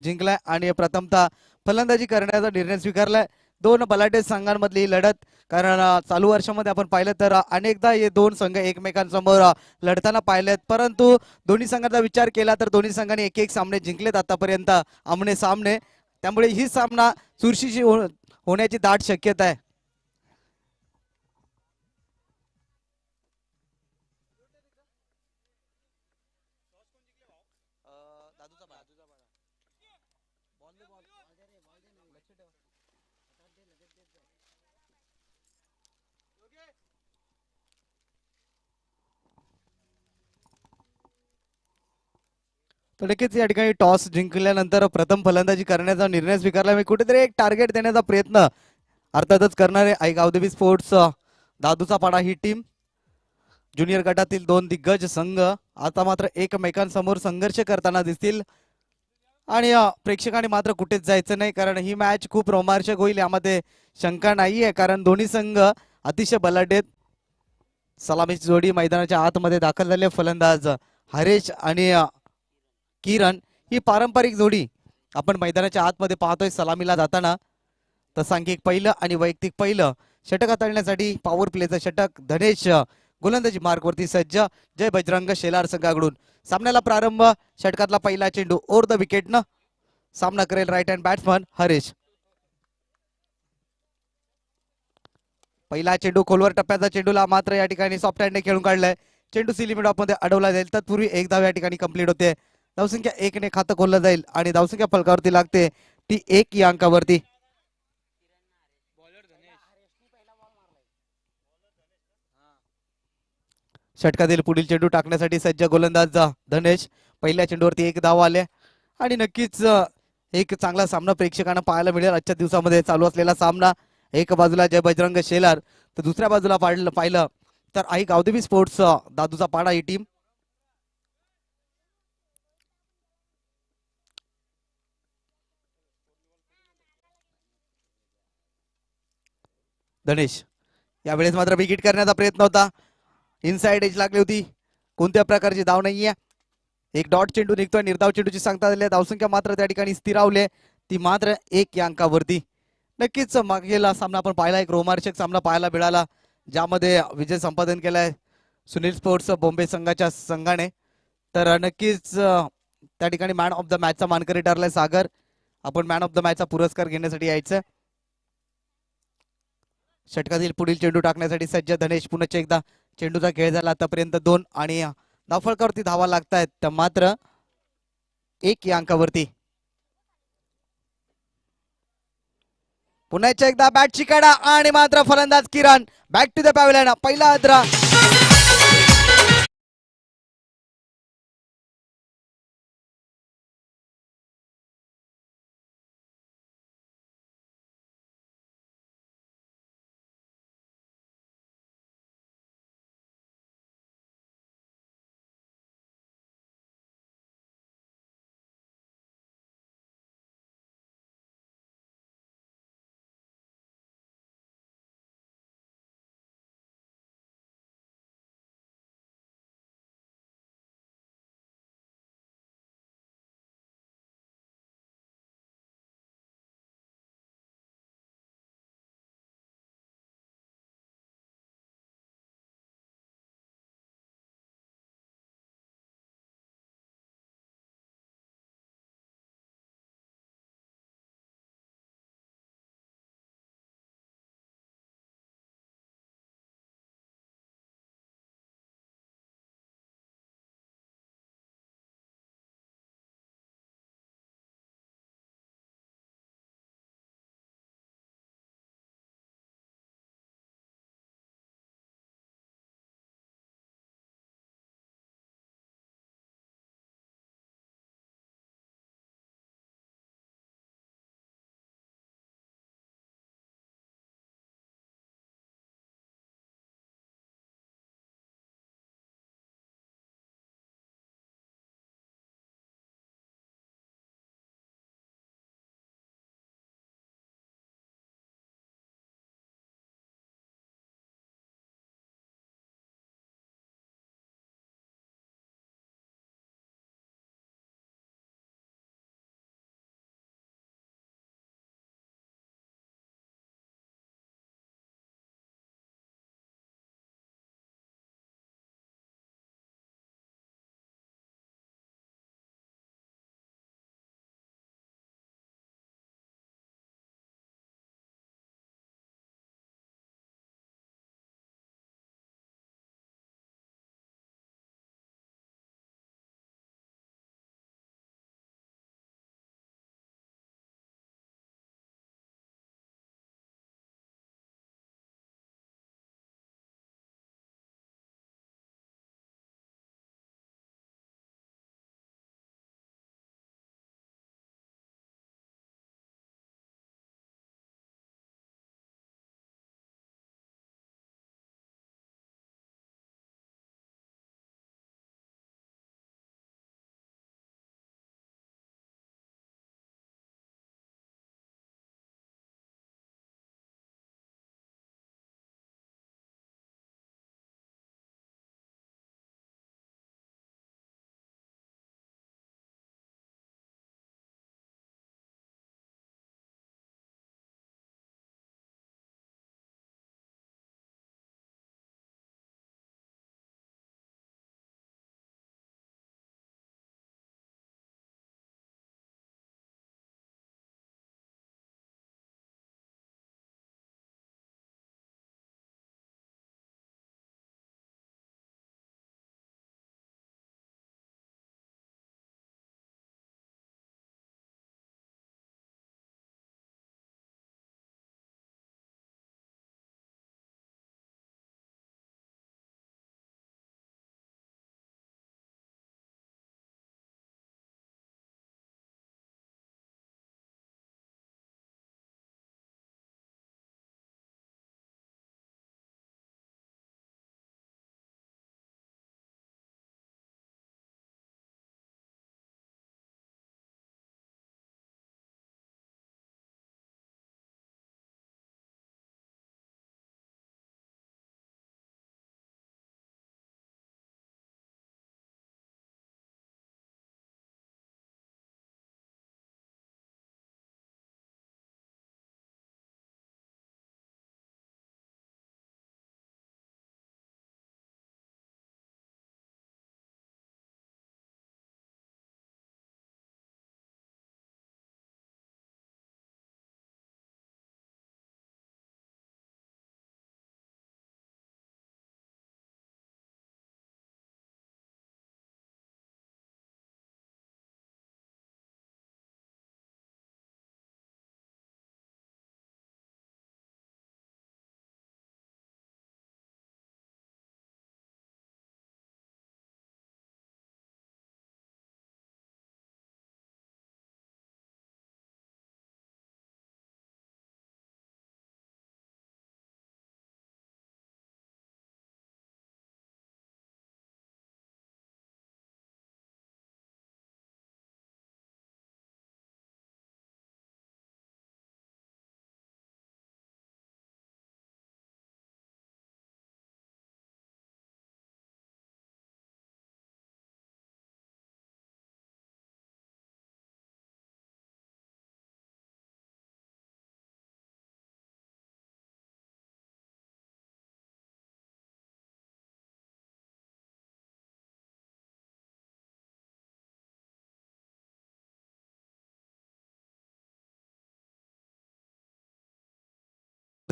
जिंकलाय आणि प्रथमतः फलंदाजी करण्याचा निर्णय स्वीकारलाय. दोन बलाढ्य संघांमधली ही लढत, कारण चालू वर्षामध्ये आपण पाहिलं तर अनेकदा हे दोन संघ एकमेकांसमोर लढताना पाहिलेत, परंतु दोन्ही संघाचा विचार केला तर दोन्ही संघांनी एक एक सामने जिंकलेत आतापर्यंत आमने सामने. त्यामुळे ही सामना चुरशीची होण्याची दाट शक्यता आहे. तर नक्कीच या ठिकाणी टॉस जिंकल्यानंतर प्रथम फलंदाजी करण्याचा निर्णय स्वीकारला. मी कुठेतरी एक टार्गेट देण्याचा प्रयत्न अर्थातच करणारे आई गावदेवी स्पोर्ट्स दादूचा पाडा ही टीम. ज्युनियर गटातील दोन दिग्गज संघ आता मात्र एकमेकांसमोर संघर्ष करताना दिसतील आणि प्रेक्षकांनी मात्र कुठेच जायचं नाही, कारण ही मॅच खूप रोमांचक होईल यामध्ये शंका नाहीये, कारण दोन्ही संघ अतिशय बलाढ्य. सलामीची जोडी मैदानाच्या आतमध्ये दाखल झाले. फलंदाज हरेश आणि किरण ही पारंपरिक जोडी आपण मैदानाच्या आतमध्ये पाहतोय सलामीला जाताना. तर सांघिक पहिलं आणि वैयक्तिक पहिलं षटक हाताळण्यासाठी पॉवर प्लेचं षटक धनेश गोलंदाजी मार्कवरती सज्ज. जय बजरंग शेलार संघाकडून सामन्याला प्रारंभ. षटकातला पहिला चेंडू ओव्हर द विकेटनं सामना करेल राईट हँड बॅट्समन हरेश. पहिला चेंडू खोलवर टप्प्याचा चेंडूला मात्र या ठिकाणी सॉफ्ट हँडने खेळून काढलाय. चेंडू सी लिमिट मध्ये अडवला जाईल. तत्पूर्वी एक धाव या ठिकाणी कंप्लीट होते. धावसंख्या 1 ने खातं खोललं जाईल आणि धावसंख्या फलकावरती लागते ती 1 या अंकावरती. षटकातील पुढील चेंडू टाकण्यासाठी सज्ज गोलंदाज धनेश. पहिल्या चेंडूवरती एक धाव आले आणि नक्कीच एक चांगला सामना प्रेक्षकांना पाहायला मिळेल आजच्या दिवसामध्ये. चालू असलेला सामना एक बाजूला जय बजरंग शेलार तर दुसऱ्या बाजूला पाहिलं तर आई गावदेवी स्पोर्ट्स दादूचा पाडा ही टीम. धनेश यावेळेस मात्र विकेट करण्याचा प्रयत्न होता. इनसाइड एज लागली होती. कोणत्या प्रकारची धाव नाहीये. एक डॉट चेंडू निघतोय. निर्धाव चेंडूची सांगता दिली. धावसंख्या मात्र त्या ठिकाणी स्थिरावले ती मात्र 1 या अंकावरती. नक्कीच मागेला सामना आपण पाहिला. एक रोमांचक सामना पाहायला मिळाला ज्यामध्ये विजय संपादन केलाय सुनील स्पोर्ट्स बॉम्बे संघाच्या संघाने. तर नक्कीच त्या ठिकाणी मॅन ऑफ द मॅचचा मानकरी ठरलाय सागर. आपण मॅन ऑफ द मॅचचा पुरस्कार घेण्यासाठी यायचं. षटकातील पुढील चेंडू टाकण्यासाठी सज्ज धनेश. पुन्हा एकदा चेंडूचा खेळ झाला आतापर्यंत 2 आणि धावफलकावरती धावा लागतायत तर मात्र 1 या अंकावरती. पुन्हा एकदा बॅटची काढा आणि मात्र फलंदाज किरण बॅक टू द पॅव्हलियन. पहिला अद्रा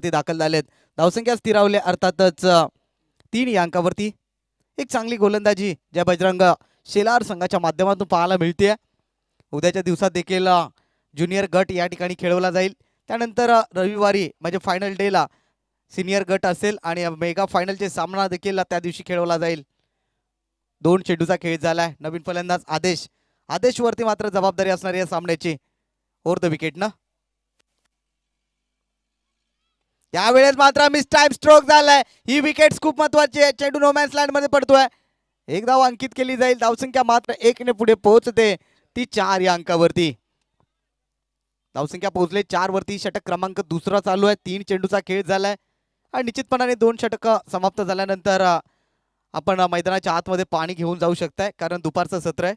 धावांवरती दाखल झालेत. धावसंख्या स्थिरावली अर्थातच 3 या अंकावरती. एक चांगली गोलंदाजी ज्या बजरंग शेलार संघाच्या माध्यमातून पाहायला मिळते. उद्याच्या दिवसात देखील ज्युनियर गट या ठिकाणी खेळवला जाईल. त्यानंतर रविवारी म्हणजे फायनल डेला सिनियर गट असेल आणि मेगा फायनलचे सामना देखील त्या दिवशी खेळवला जाईल. 2 चेंडूचा खेळ झालाय. नवीन फलंदाज आदेशवरती मात्र जबाबदारी असणार या सामन्याची ओव्हर द विकेट ना. यावेळेस मात्र मिस टाइम स्ट्रोक झालाय. ही विकेट खूप महत्वाची आहे. चेंडू नोमॅन्स लँड मध्ये पडतोय. एक धाव अंकित केली जाईल. धावसंख्या मात्र 1 ने पुढे पोहोचते ती 4 या अंकावरती. धावसंख्या पोहोचले 4 वरती. षटक क्रमांक 2 चालू आहे. 3 चेंडूचा खेळ झालाय आणि निश्चितपणाने 2 षटक समाप्त झाल्यानंतर आपण मैदानाच्या आतमध्ये पाणी घेऊन जाऊ शकताय कारण दुपारचं सत्र आहे.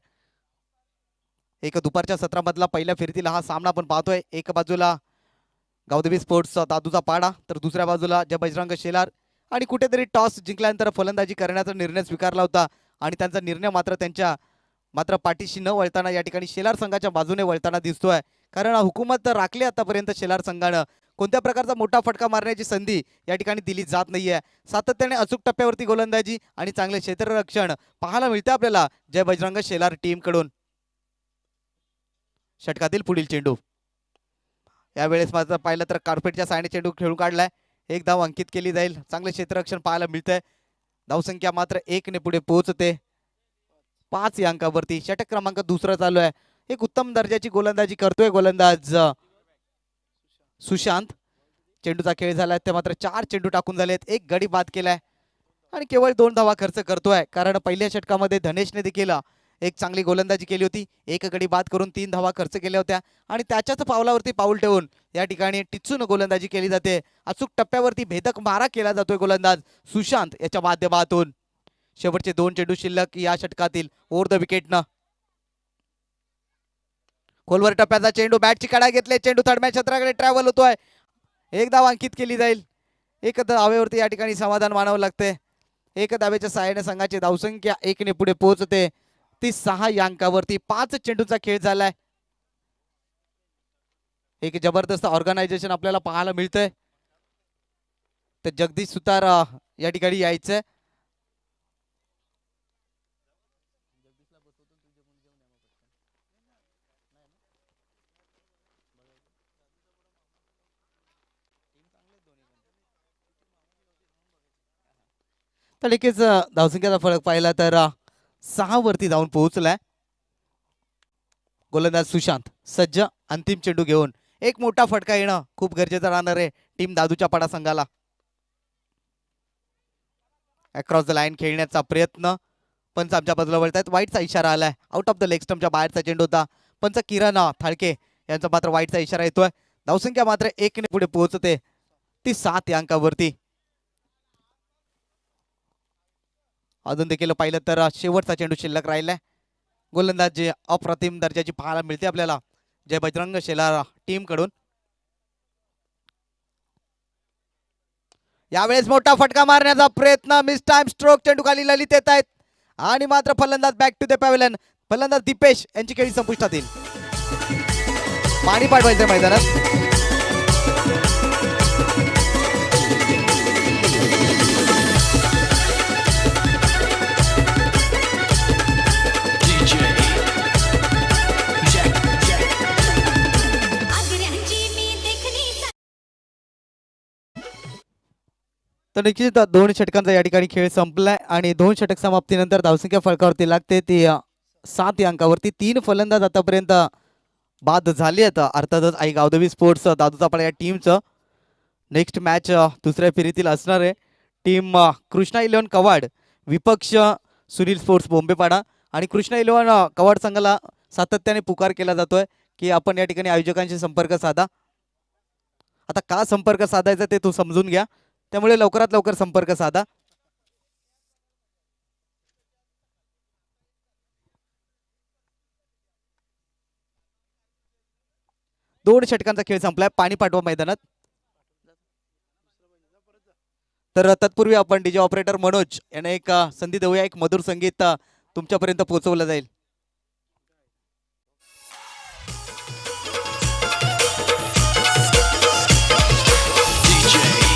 एक दुपारच्या सत्रामधला पहिल्या फेरीतील हा सामना आपण पाहतोय. एक बाजूला गावदेवी स्पोर्ट्स दादूचा पाडा तर दुसऱ्या बाजूला जय बजरंग शेलार. आणि कुठेतरी टॉस जिंकल्यानंतर फलंदाजी करण्याचा निर्णय स्वीकारला होता आणि त्यांचा निर्णय मात्र त्यांच्या पाठीशी न वळताना या ठिकाणी शेलार संघाच्या बाजूने वळताना दिसतोय. कारण हुकूमत राखली आतापर्यंत शेलार संघानं. कोणत्या प्रकारचा मोठा फटका मारण्याची संधी या ठिकाणी दिली जात नाहीये. सातत्याने अचूक टप्प्यावरती गोलंदाजी आणि चांगले क्षेत्ररक्षण पाहायला मिळते आपल्याला जय बजरंग शेलार टीम कडून. षटकातील पुढील चेंडू यावेळेस मात्र पाहिलं तर कार्पेटच्या सायने चेंडू खेळून काढलाय. एक धाव अंकित केली जाईल. चांगले क्षेत्ररक्षण पाहायला मिळतंय. धावसंख्या मात्र 1 ने पुढे पोहोचते 5 या अंकावरती. षटक क्रमांक 2 चालू आहे. एक उत्तम दर्जाची गोलंदाजी करतोय गोलंदाज सुशांत. चेंडूचा खेळ झालाय. ते मात्र 4 चेंडू टाकून झालेत. एक गडी बाद केलाय आणि केवळ 2 धावा खर्च करतोय कारण पहिल्या षटकामध्ये धनेशने देखील एक चांगली गोलंदाजी केली होती. एक गडी बाद करून 3 धावा खर्च केल्या होत्या आणि त्याच्याच पावलावरती पाऊल ठेवून या ठिकाणी टिचून गोलंदाजी केली जाते. अचूक टप्प्यावरती भेदक मारा केला जातोय गोलंदाज सुशांत याच्या माध्यमातून. शेवटचे 2 चेंडू शिल्लक या षटकातील ओव्हर द विकेटनं. खोलवर टप्प्याचा चेंडू बॅटची कडा घेतले. चेंडू थर्डमॅन क्षेत्राकडे ट्रॅव्हल होतोय. एक धाव अंकित केली जाईल. एक धावेवरती या ठिकाणी समाधान मानावं लागते. एक धावेच्या सहाय्याने संघाची धावसंख्या 1 ने पुढे पोहोचते ती 6 या अंकावरती. 5 चेंडूचा खेळ झालाय. एक जबरदस्त ऑर्गनायझेशन आपल्याला पाहायला मिळतंय. तर जगदीश सुतार या ठिकाणी यायचंय. तर लगेच धावसंख्येचा फरक पाहिला तर 6 वरती जाऊन पोहोचलाय. गोलंदाज सुशांत सज्ज अंतिम चेंडू घेऊन. एक मोठा फटका येणं खूप गरजेचं राहणार आहे टीम दादूच्या पाडा संघाला. अक्रॉस द लाईन खेळण्याचा प्रयत्न. पंच आमच्या बाजूला वळतायत. वाईटचा इशारा आलाय. आउट ऑफ द लेग स्टंपच्या बाहेरचा चेंडू होता. पंच किरण थाळके यांचा मात्र वाईटचा इशारा येतोय. धावसंख्या मात्र 1 ने पुढे पोहोचते ती 7 या अंकावरती. अजून देखील पाहिलं तर शेवटचा चेंडू शिल्लक राहिलाय. गोलंदाजी अप्रतिम दर्जाची पाहायला मिळते आपल्याला जय बजरंग शेलार टीम कडून. यावेळेस मोठा फटका मारण्याचा प्रयत्न. Miss time stroke. चेंडू खाली ललित येत आहेत आणि मात्र फलंदाज बॅक टू द पॅव्हलियन. फलंदाज दीपेश यांची खेळी संपुष्टात येईल. पाणी पाठवायचं मैदानात. तर निश्चित 2 षटकांचा या ठिकाणी खेळ संपलाय आणि 2 षटक समाप्तीनंतर धावसंख्या फलकावरती लागते ती 7 या अंकावरती. 3 फलंदाज आतापर्यंत बाद झाली आहेत. अर्थातच आई गावदेवी स्पोर्ट्स दादूचा पाडा या टीमचं नेक्स्ट मॅच दुसऱ्या फेरीतील असणार आहे. टीम कृष्णा 11 कवाड विपक्ष सुनील स्पोर्ट्स बोंबेपाडा. आणि कृष्णा 11 कवाड संघाला सातत्याने पुकार केला जातोय की आपण या ठिकाणी आयोजकांशी संपर्क साधा. आता का संपर्क साधायचा ते तू समजून घ्या. त्यामुळे लवकरात लवकर संपर्क साधा. दोन षटकांचा खेळ संपलाय. पाणी पाठवा मैदानात. तर तत्पूर्वी आपण डीजे ऑपरेटर मनोज यांना एक संधी देऊया. एक मधुर संगीत तुमच्यापर्यंत पोहोचवलं जाईल. DJ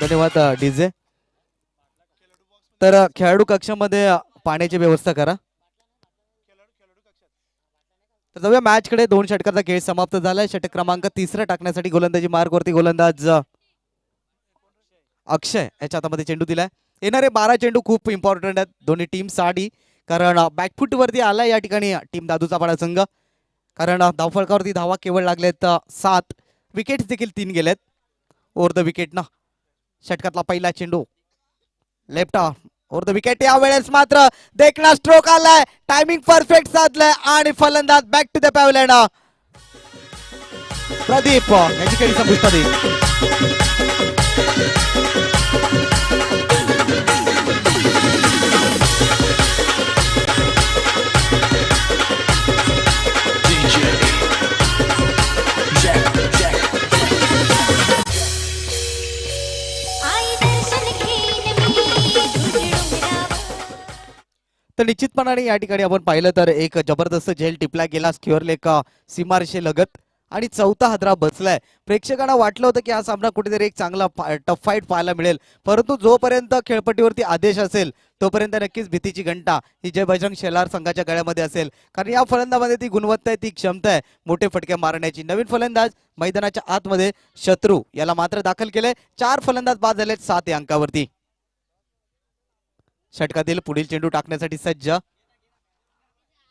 धन्यवाद डीजे. तर खेळाडू कक्षामध्ये पाण्याची व्यवस्था करा. तर जाऊया मॅच कडे. 2 षटकाचा खेळ समाप्त झालाय. षटक क्रमांक 3 टाकण्यासाठी गोलंदाजी मार्ग वरती गोलंदाज अक्षय याच्या हातामध्ये चेंडू दिलाय. येणारे 12 चेंडू खूप इम्पॉर्टंट आहेत दोन्ही टीम साठी, कारण बॅकफुट वरती आलाय या ठिकाणी टीम दादूचा पाडा संघ. कारण धावफलकावरती धावा केवळ लागलेत 7, विकेट्स देखील 3 गेलेत ओव्हर द विकेट ना. षटकातला पहिला चेंडू लेफ्ट ओव्हर द विकेट. यावेळेस मात्र देखना स्ट्रोक आलाय, टायमिंग परफेक्ट साधलाय आणि फलंदाज back to the pavilion. Pradeep याची खेळी संपुष्टात. तर निश्चितपणाने या ठिकाणी आपण पाहिलं तर एक जबरदस्त झेल टिपला गेला स्क्युअर एका सीमारेषे लगत आणि चौथा हादरा बसलाय. प्रेक्षकांना वाटलं होतं की हा सामना कुठेतरी एक चांगला टफ फाईट पाहायला मिळेल, परंतु जोपर्यंत खेळपट्टीवरती आदेश असेल तोपर्यंत नक्कीच भीतीची घंटा ही जय बजरंग शेलार संघाच्या गळ्यामध्ये असेल. कारण या फलंदामध्ये ती गुणवत्ता आहे, ती क्षमता आहे मोठे फटके मारण्याची. नवीन फलंदाज मैदानाच्या आतमध्ये शत्रू याला मात्र दाखल केले. 4 फलंदाज बाद झालेत 7 या अंकावरती. षटकातील पुढील चेंडू टाकण्यासाठी सज्ज.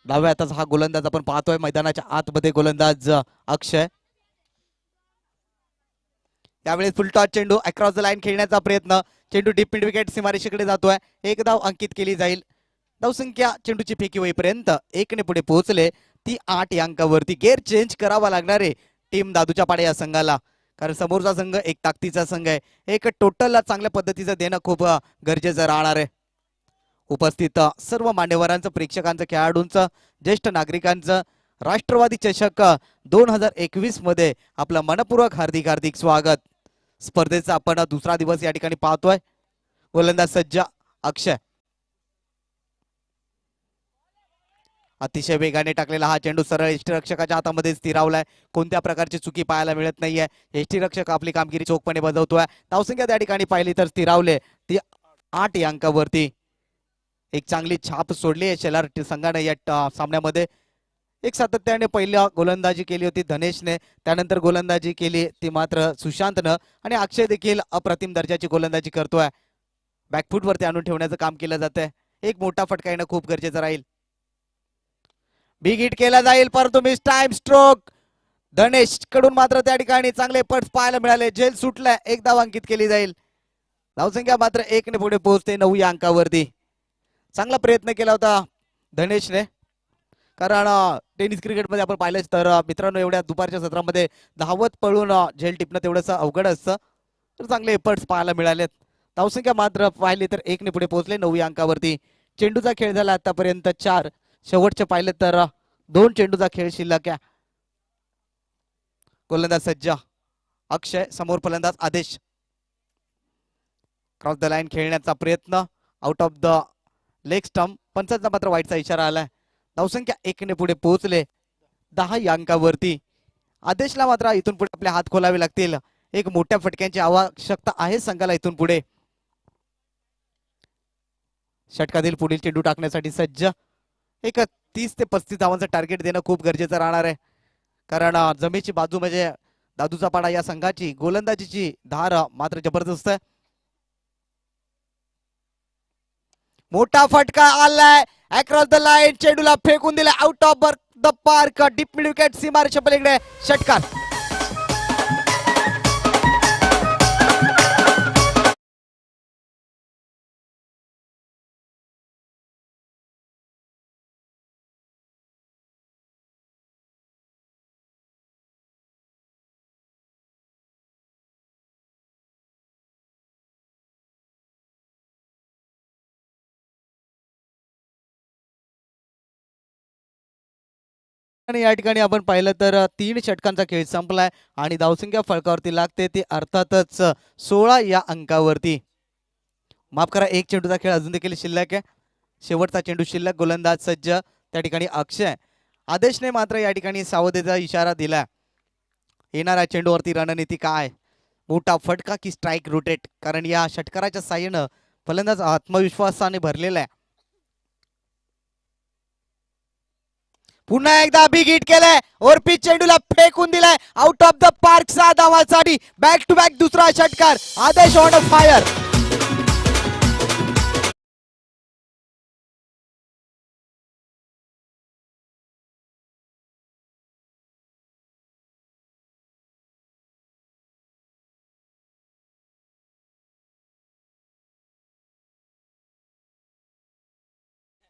डाव्या हाताचा हा गोलंदाज आपण पाहतोय मैदानाच्या आतमध्ये गोलंदाज अक्षय. त्यावेळेस फुलटॉस चेंडू अक्रॉस द लाईन खेळण्याचा प्रयत्न. चेंडू डीप मिड विकेट सीमारेषेकडे जातोय. 1 धाव अंकित केली जाईल. धावसंख्या चेंडूची फेकी होईपर्यंत 1 ने पुढे पोहोचले. ती 8 या अंकावरती. गेअर चेंज करावा लागणार आहे टीम दादूच्या पाडे या संघाला, कारण समोरचा संघ एक ताकदीचा संघ आहे. एक टोटल चांगल्या पद्धतीचं देणं खूप गरजेचं राहणार आहे. उपस्थित सर्व मान्यवरांचं, प्रेक्षकांचं, खेळाडूंचं, ज्येष्ठ नागरिकांचं राष्ट्रवादी चषक 2021 मध्ये आपलं मनपूर्वक हार्दिक हार्दिक स्वागत. स्पर्धेचा आपण दुसरा दिवस या ठिकाणी पाहतोय. गोलंदाज सज्ज अक्षय. अतिशय वेगाने टाकलेला हा चेंडू सरळ यष्टीरक्षकाच्या हातामध्ये स्थिरावलाय. कोणत्या प्रकारची चुकी पाहायला मिळत नाहीये. यष्टीरक्षक आपली कामगिरी चोखपणे बजावतोय. धावसंख्या त्या ठिकाणी पाहिली तर स्थिरावले ती 8 या अंकावरती. एक चांगली छाप सोडली आहे शेलार संघाने या सामन्यामध्ये. एक सातत्याने पहिल्या गोलंदाजी केली होती धनेशने, त्यानंतर गोलंदाजी केली ती मात्र सुशांतनं, आणि अक्षय देखील अप्रतिम दर्जाची गोलंदाजी करतोय. बॅकफुट वरती आणून ठेवण्याचं काम केलं जातंय. एक मोठा फटका येणं खूप गरजेचं राहील. बिग हिट केला जाईल परंतु मिस टाइम स्ट्रोक. धनेश कडून मात्र त्या ठिकाणी चांगले पट्स पाहायला मिळाले. झेल सुटलाय. 1 धाव अंकित केली जाईल. धावसंख्या मात्र 1 ने पुढे पोहोचते 9 या अंकावरती. चांगला प्रयत्न केला होता धनेशने, कारण टेनिस क्रिकेटमध्ये आपण पाहिलं तर मित्रांनो एवढ्या दुपारच्या सत्रामध्ये धावत पळून झेल टिपणं तेवढंच अवघड असतं. तर चांगले एफर्ट्स पाहायला मिळालेत. धावसंख्या मात्र पाहिली तर 1 ने पुढे पोहोचले 9 या अंकावरती. चेंडूचा खेळ झाला आतापर्यंत 4. शेवटचे पाहिले तर 2 चेंडूचा खेळ शिल्लक आहे. गोलंदाज सज्ज अक्षय, समोर फलंदाज आदेश. क्रॉस द लाईन खेळण्याचा प्रयत्न, out of the leg stump. पंचांचा मात्र वाईटचा इशारा आलाय. धावसंख्या 1 ने पुढे पोहोचले 10 या अंकावरती. आदेशला मात्र इथून पुढे आपले हात खोलावे लागतील. एक मोठ्या फटक्यांची आवश्यकता आहे संघाला इथून पुढे. षटकातील पुढील चेंडू टाकण्यासाठी सज्ज. एक 30 ते 35 धावांचं टार्गेट देणं खूप गरजेचं राहणार आहे, कारण जमेची बाजू म्हणजे दादूचा पाडा या संघाची गोलंदाजीची धार मात्र जबरदस्त आहे. मोठा फटका आलाय अक्रॉस द लाईन. चेंडूला फेकून दिला out of the park. Deep mid wicket सीमारेषा पलीकडे षटकार. आणि या ठिकाणी आपण पाहिलं तर 3 षटकांचा खेळ संपलाय आणि धावसंख्या फळकावरती लागते ती अर्थातच 16 या अंकावरती. माफ करा, 1 चेंडूचा खेळ अजून देखील शिल्लक आहे. शेवटचा चेंडू शिल्लक. गोलंदाज सज्ज त्या ठिकाणी अक्षय. आदेशने मात्र या ठिकाणी सावधतेचा इशारा दिला. येणाऱ्या चेंडूवरती रणनीती काय, मोठा फटका की स्ट्राईक रोटेट, कारण या षटकाराच्या साह्यानं फलंदाज आत्मविश्वासाने भरलेला आहे. पुन्हा एकदा बिग हिट केलंय और पिच चेंडूला फेकून दिलाय आउट ऑफ द पार्क. 6 धावांसाठी बॅक टू बॅक दुसरा षटकार. आदेश ऑन फायर.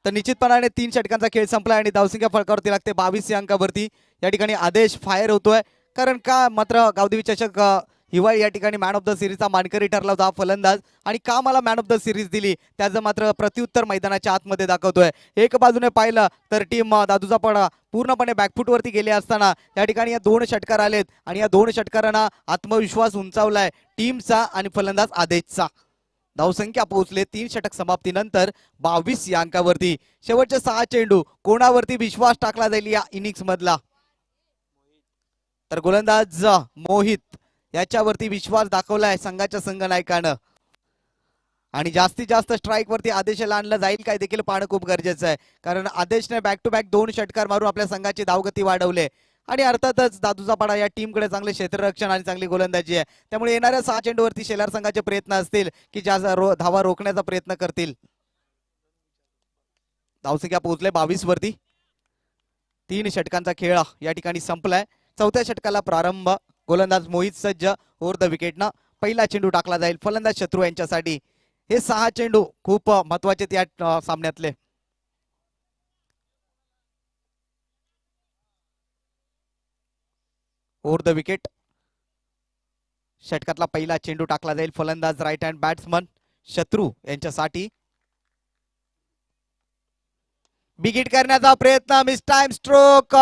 तर निश्चितपणाने 3 षटकांचा खेळ संपला आणि धावसंख्या फळकावरती लागते 22 या अंकावरती. या ठिकाणी आदेश फायर होतोय, कारण का मात्र गावदेवी चषक हिवाळी या ठिकाणी मॅन ऑफ द सिरीजचा मानकरी ठरला होता फलंदाज, आणि का मला मॅन ऑफ द सिरीज दिली त्याचं मात्र प्रत्युत्तर मैदानाच्या आतमध्ये दाखवतोय. एक बाजूने पाहिलं तर टीम दादूचा पडा पूर्णपणे बॅकफुटवरती गेले असताना या ठिकाणी या 2 षटकार आलेत आणि या 2 षटकारांना आत्मविश्वास उंचावलाय टीमचा आणि फलंदाज आदेशचा. धावसंख्या पोहोचले 3 षटक समाप्तीनंतर 22 या अंकावरती. शेवटचे 6 चेंडू कोणावरती विश्वास टाकला जाईल या इनिंग्स मधला, तर गोलंदाज मोहित याच्यावरती विश्वास दाखवलाय संघाच्या संघनायकानं, आणि जास्तीत जास्त स्ट्राईक वरती आदेशाला आणलं जाईल काय देखील पाहणं खूप गरजेचं आहे, कारण आदेशने बॅक टू बॅक 2 षटकार मारून आपल्या संघाची धावगती वाढवले आणि अर्थातच दादूचा पाडा या टीमकडे चांगले क्षेत्ररक्षण आणि चांगली गोलंदाजी आहे. त्यामुळे येणाऱ्या 6 चेंडूवरती शेलार संघाचे प्रयत्न असतील की ज्या धावा रोखण्याचा प्रयत्न करतील. धावसंख्या पोहोचले 22 वरती. 3 षटकांचा खेळ या ठिकाणी संपलाय. 4थ्या षटकाला प्रारंभ. गोलंदाज मोहित सज्ज ओव्हर द विकेटनं. पहिला चेंडू टाकला जाईल फलंदाज शत्रू यांच्यासाठी. हे 6 चेंडू खूप महत्वाचे या सामन्यातले. Over the wicket. षटकातला पहिला चेंडू टाकला जाईल फलंदाज राईट हँड बॅट्समन शत्रू यांच्यासाठी. बिग हिट करण्याचा प्रयत्न. Miss time stroke.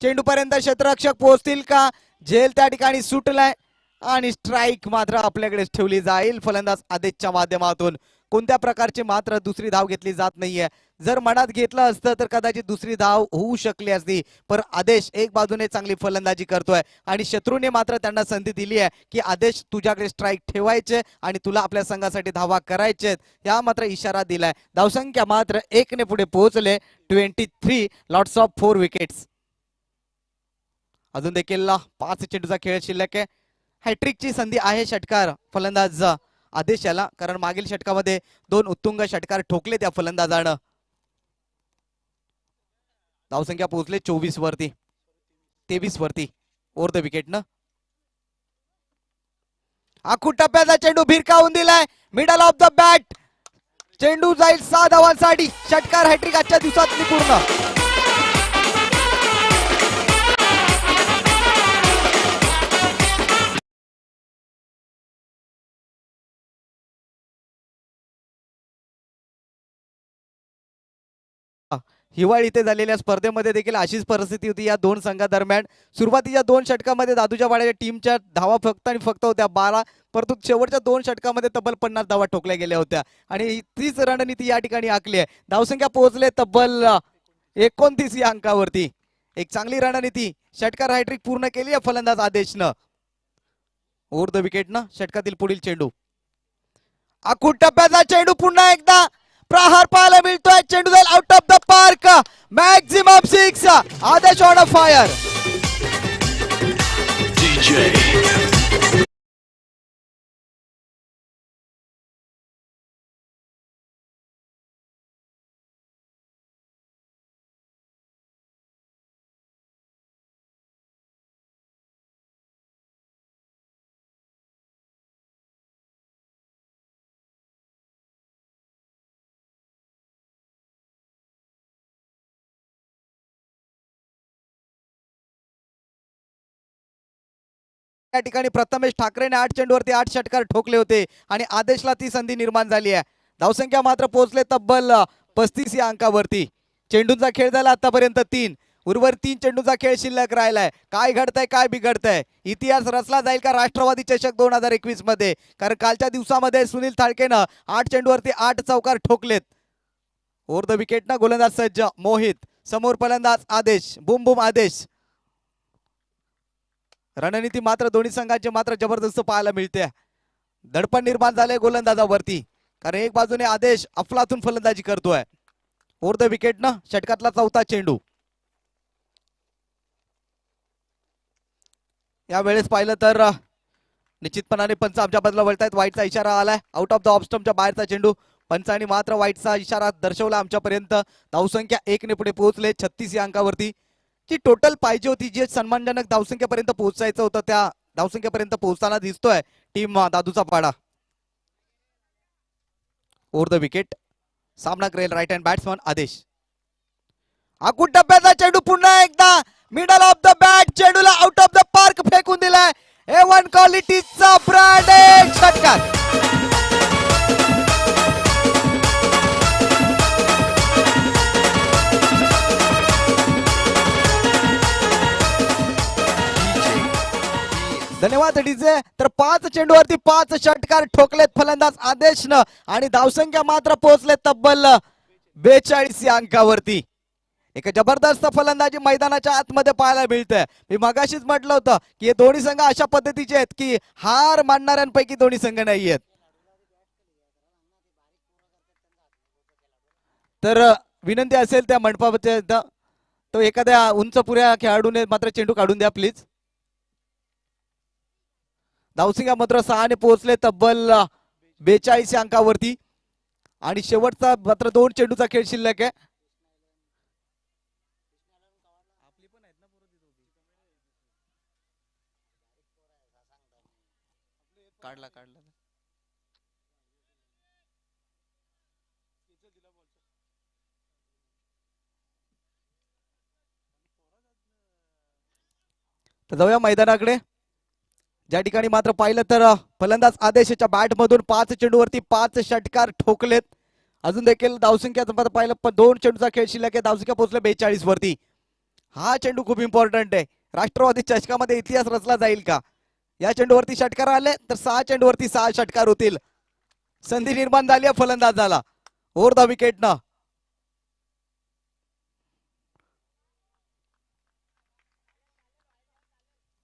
चेंडू पर्यंत क्षेत्ररक्षक पोहोचतील का? झेल त्या ठिकाणी सुटलाय आणि स्ट्राईक मात्र आपल्याकडेच ठेवली जाईल फलंदाज आदेशच्या माध्यमातून. कोणत्या प्रकारची मात्र दुसरी धाव घेतली जात नाहीये. जर मनात घेतलं असतं तर कदाचित दुसरी धाव होऊ शकली असती, पण आदेश एक बाजूने चांगली फलंदाजी करतोय आणि शत्रूने मात्र त्यांना संधी दिली आहे की आदेश तुझ्याकडे स्ट्राईक ठेवायचे आणि तुला आपल्या संघासाठी धावा करायचे, या मात्र इशारा दिलाय. धावसंख्या मात्र 1 ने पुढे पोहोचले. 23 लॉट्स ऑफ 4 विकेट्स. अजून देखील 5 चेंडूचा खेळ शिल्लक आहे. हॅट्रिकची संधी आहे षटकार फलंदाज आदेशाला, कारण मागील षटकामध्ये 2 उत्तुंग षटकार ठोकले त्या फलंदाजानं. धावसंख्या पोहोचले 24 वरती. 23 वरती ओव्हर द विकेटनं. आखू टप्प्याचा चेंडू भिरकावून दिलाय मिडल ऑफ द बॅट. चेंडू जाईल 6 धावांसाठी. षटकार हॅट्रिक आजच्या दिवसात पूर्ण. हिवाळी इथे झालेल्या स्पर्धेमध्ये देखील अशीच परिस्थिती होती या 2 संघादरम्यान. सुरुवातीच्या 2 षटकामध्ये दादूच्या वाड्याच्या टीमच्या धावा फक्त आणि फक्त होत्या 12, परंतु शेवटच्या 2 षटकामध्ये तब्बल 50 धावा ठोकल्या गेल्या होत्या आणि तीच रणनीती या ठिकाणी आखली आहे. धावसंख्या पोहोचले तब्बल 29 या अंकावरती. एक चांगली रणनीती. षटकार हॅट्रिक पूर्ण केली आहे फलंदाज आदेशनं. ओव्हर द विकेटनं षटकातील पुढील चेंडू. आखूड टप्प्याचा चेंडू पुन्हा एकदा प्रहार पाहायला मिळतोय. चेंडू जाईल out of the park. Maximum 6. आदेश ऑन फायर. या ठिकाणी प्रथमेश ठाकरेने 8 चेंडूवरती 8 षटकार ठोकले होते आणि आदेशला ती संधी निर्माण झाली आहे. धावसंख्या मात्र पोहोचले तब्बल 35 या अंकावरती. चेंडूंचा खेळ झाला आतापर्यंत 3. उर्वरित 3 चेंडूचा खेळ शिल्लक राहिलाय. काय घडतंय, काय बिघडतंय? इतिहास रचला जाईल का राष्ट्रवादी चषक 2021 मध्ये? कारण कालच्या दिवसामध्ये सुनील थाळकेनं 8 चेंडूवरती 8 चौकार ठोकलेत. ओव्हर द विकेटनं गोलंदाज सज्ज मोहित. समोर फलंदाज आदेश. बुम बुम आदेश. रणनीती मात्र दोन्ही संघांचे मात्र जबरदस्त पाहायला मिळते. दडपण निर्माण झाले गोलंदाजावरती, कारण एक बाजूने आदेश अफलातून फलंदाजी करतोय. ओव्हर द विकेट ना षटकातला चौथा चेंडू. या वेळेस पाहिलं तर निश्चितपणाने पंच आमच्या बाजूला वळतायत. वाईटचा इशारा आलाय. आउट ऑफ द ऑफ स्टंपच्या बाहेरचा चेंडू. पंचांनी मात्र वाईटचा इशारा दर्शवला आमच्यापर्यंत. धावसंख्या 1 ने पुढे पोहोचले 36 या अंकावरती. जी टोटल पाहिजे होती, जे सन्मानजनक धावसंख्येपर्यंत पोहोचायचं होतं, त्या धावसंख्येपर्यंत पोहोचताना दिसतोय टीम दादूचा पाडा. ओव्हर द विकेट सामना करेल राईट हँड बॅट्समन आदेश. आकुट डब्याचा चेंडू पुन्हा एकदा मिडल ऑफ द बॅट, चेंडूला आउट ऑफ द पार्क फेकून दिलाय. A1 क्वालिटीचा ब्रँड एक षटकार. धन्यवाद डीजे. तर 5 चेंडूवरती 5 षटकार ठोकलेत फलंदाज आदेशनं आणि धावसंख्या मात्र पोहोचले तब्बल 42 या अंकावरती. एक जबरदस्त फलंदाजी मैदानाच्या आतमध्ये पाहायला मिळते. मी मगाशीच म्हटलं होतं की हे दोन्ही संघ अशा पद्धतीचे आहेत की हार मानणाऱ्यांपैकी दोन्ही संघ नाही आहेत. तर विनंती असेल त्या मंडपामध्ये तो एखाद्या उंच पुऱ्या खेळाडूने मात्र चेंडू काढून द्या प्लीज. धावसंख्या मात्र 6 ने पोहोचले तब्बल 42 अंकावरती आणि शेवटचा मात्र 2 चेंडूचा खेळ शिल्लक आहे. काढला तर जाऊया मैदानाकडे. ज्या ठिकाणी मात्र पाहिलं तर फलंदाज आदेशाच्या बॅट मधून 5 चेंडूवरती 5 षटकार ठोकलेत. अजून देखील धावसंख्या पाहिलं 2 चेंडूचा खेळ शिल्लक आहे. धावसंख्या पोहोचले 42 वरती. हा चेंडू खूप इम्पॉर्टंट आहे. राष्ट्रवादी चषकामध्ये इतिहास रचला जाईल का? या चेंडूवरती षटकार आले तर 6 चेंडूवरती 6 षटकार होतील. संधी निर्माण झाली आहे फलंदाजाला. ओव्हर द विकेट ना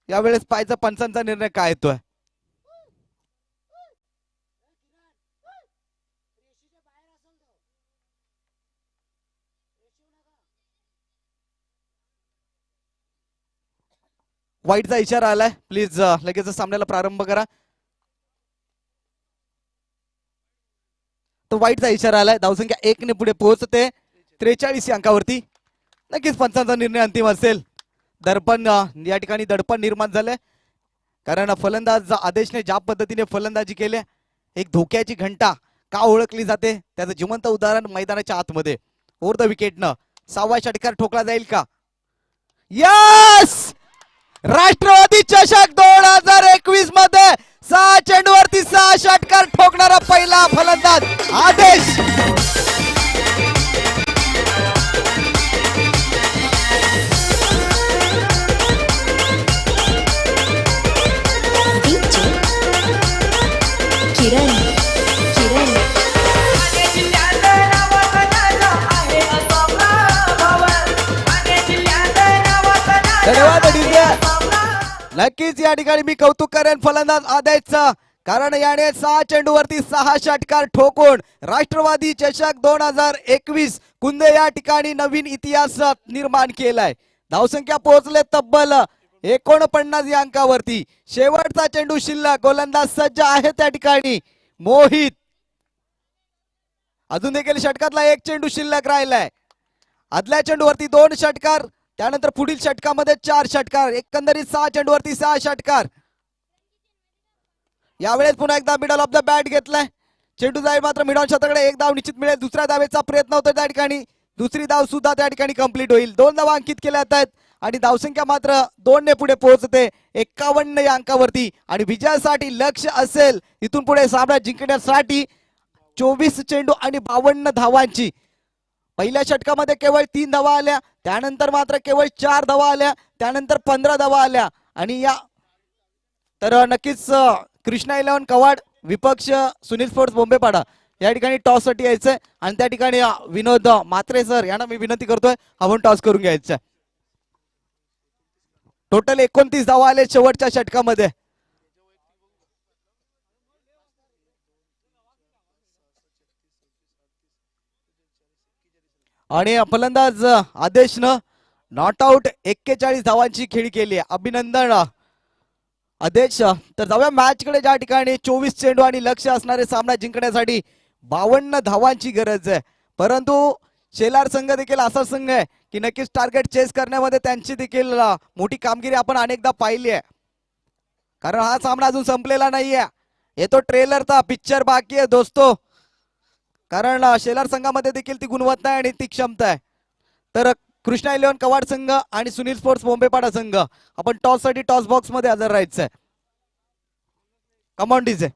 यावेळेस पाहायचा पंचांचा निर्णय काय येतोय. वाईटचा इशारा आलाय. प्लीज लगेच सामन्याला प्रारंभ करा. तो वाईटचा इशारा आलाय. धावसंख्या 1 ने पुढे पोहोचते 43 अंकावरती. नक्कीच पंचांचा निर्णय अंतिम असेल. दडपण या ठिकाणी दडपण निर्माण झालंय, कारण फलंदाज आदेशने ज्या पद्धतीने फलंदाजी केली, एक धोक्याची घंटा का ओळखली जाते त्याचं जिवंत उदाहरण मैदानाच्या आतमध्ये. ओव्हर द विकेट न 6वा षटकार ठोकला जाईल का? यस! राष्ट्रवादी चषक 2021 मध्ये 6 चेंडूवरती 6 षटकार ठोकणारा पहिला फलंदाज आदेश. धन्यवाद डीजे. नक्कीच या ठिकाणी मी कौतुक करेन फलंदाज आदेशचा, कारण याने 6 चेंडूवरती 6 षटकार ठोकून राष्ट्रवादी चषक 2021 कुंदे या ठिकाणी नवीन इतिहास निर्माण केलाय. धावसंख्या पोहोचले तब्बल 49 या अंकावरती. शेवटचा चेंडू शिल्लक. गोलंदाज सज्ज आहे त्या ठिकाणी मोहित. अजून देखील षटकातला 1 चेंडू शिल्लक राहिलाय. आदल्या चेंडूवरती 2 षटकार, त्यानंतर पुढील षटकामध्ये 4 षटकार. एकंदरीत 6 चेंडूवरती 6 षटकार. यावेळेस पुन्हा एकदा मिडल ऑफ द बॅट घेतलाय. चेंडू जाईल मात्र मिडॉन शतकडे. 1 धाव निश्चित मिळेल. दुसऱ्या धावेचा प्रयत्न होतो त्या ठिकाणी. दुसरी धाव सुद्धा त्या ठिकाणी कंप्लीट होईल. 2 धावा अंकित केल्या आहेत आणि धावसंख्या मात्र 2 ने पुढे पोहोचते 51 या अंकावरती. आणि विजयासाठी लक्ष असेल इथून पुढे सामना जिंकण्यासाठी 24 चेंडू आणि 52 धावांची. पहिल्या षटकामध्ये केवळ 3 धावा आल्या, त्यानंतर मात्र केवळ 4 धावा आल्या, त्यानंतर 15 धावा आल्या. आणि या तर नक्कीच कृष्णा 11 कवाड विपक्ष सुनील स्पोर्ट्स बोंबेपाडा या ठिकाणी टॉस साठी यायचंय आणि त्या ठिकाणी विनोद म्हात्रे सर यांना मी विनंती करतोय आपण टॉस करून घ्यायचं. टोटल 29 धावा आले शेवटच्या षटकामध्ये. आणि फलंदाज आदेशनं नॉट आउट 41 धावांची खेळी केली आहे. अभिनंदन आदेश. तर जाऊया मॅच कडे, ज्या ठिकाणी 24 चेंडू आणि लक्ष असणारे सामना जिंकण्यासाठी 52 धावांची गरज आहे. परंतु शेलार संघ देखील असा संघ आहे की नक्कीच टार्गेट चेस करण्यामध्ये त्यांची देखील मोठी कामगिरी आपण अनेकदा पाहिली आहे. कारण हा सामना अजून संपलेला नाहीये. येतो ट्रेलरचा, पिक्चर बाकी आहे दोस्तो. कारण शेलार संघामध्ये देखील ती गुणवत्ता आहे आणि ती क्षमता आहे. तर कृष्णा 11 कवाड संघ आणि सुनील स्पोर्ट्स बोंबेपाडा संघ, आपण टॉस साठी टॉस बॉक्स मध्ये हजर राहायचंय. Come on DJ.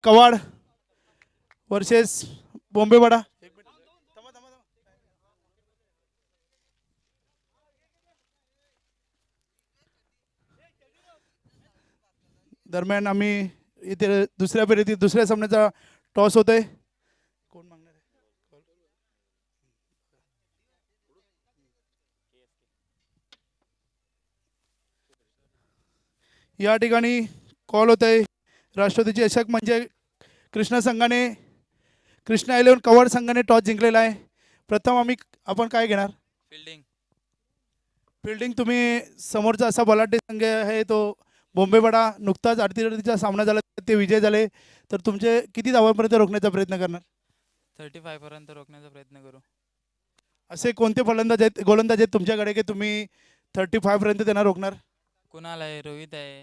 Kawad versus Bombewada. दरम्यान आम्ही इथे दुसऱ्या फेरीतील दुसऱ्या सामन्याचा टॉस होतोय. कोण मागणार आहे? या ठिकाणी कॉल होत आहे. राष्ट्रवादीचे यशक म्हणजे कृष्णा संघाने, कृष्णा 11 कवाड संघाने टॉस जिंकलेला आहे. प्रथम आपण काय घेणार? फिल्डिंग. फिल्डिंग. तुम्ही समोरचा असा बलाढ्य संघ आहे तो बोंबेवाडा, नुकताच अडतीचा सामना झाला, ते विजय झाले. तर तुमचे किती धावांपर्यंत रोखण्याचा प्रयत्न करणार? 35 पर्यंत रोखण्याचा प्रयत्न करू. असे कोणते फलंदाज आहेत, गोलंदाज आहेत तुमच्याकडे की तुम्ही 35 पर्यंत त्यांना रोखणार? कुणाल आहे, रोहित आहे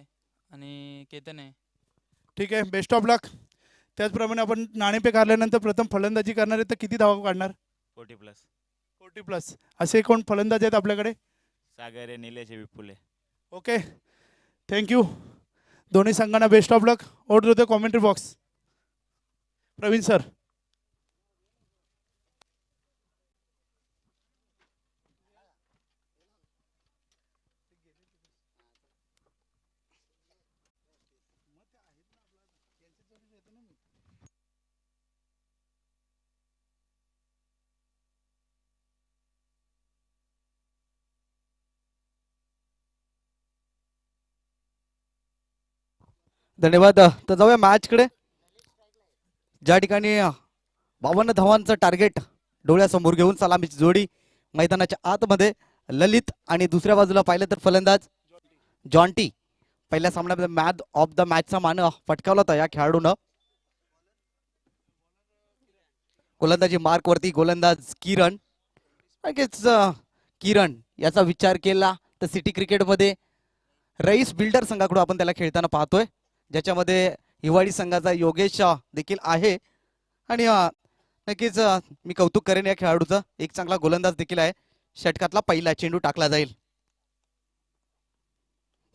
आणि केतन आहे. ठीक आहे, बेस्ट ऑफ लक. त्याचप्रमाणे आपण नाणेफेक हारल्यानंतर प्रथम फलंदाजी करणार आहे, तर किती धावा काढणार? 40+. 40+. असे कोण फलंदाज आहेत आपल्याकडे? सागर आहे, निलेश आहे, विपुल आहे. Okay, thank you. दोन्ही संघांना बेस्ट ऑफ लक. ऑर्डर होते कॉमेंट्री बॉक्स. प्रवीण सर. धन्यवाद. तर जाऊया मॅच कडे, ज्या ठिकाणी 52 धावांचं टार्गेट डोळ्यासमोर घेऊन सलामीची जोडी मैदानाच्या आतमध्ये ललित, आणि दुसऱ्या बाजूला पाहिलं तर फलंदाज जॉन्टी. पहिल्या सामन्यामध्ये मॅन ऑफ द मॅचचा मान पटकावला होता या खेळाडूनं. गोलंदाजी मार्क वरती गोलंदाज किरण. नक्कीच किरण याचा विचार केला तर सिटी क्रिकेटमध्ये रईस बिल्डर संघाकडून आपण त्याला खेळताना पाहतोय, ज्याच्यामध्ये हिवाळी संघाचा योगेश देखील आहे. आणि नक्कीच मी कौतुक करेन या खेळाडूचं, एक चांगला गोलंदाज देखील आहे. षटकातला पहिला चेंडू टाकला जाईल.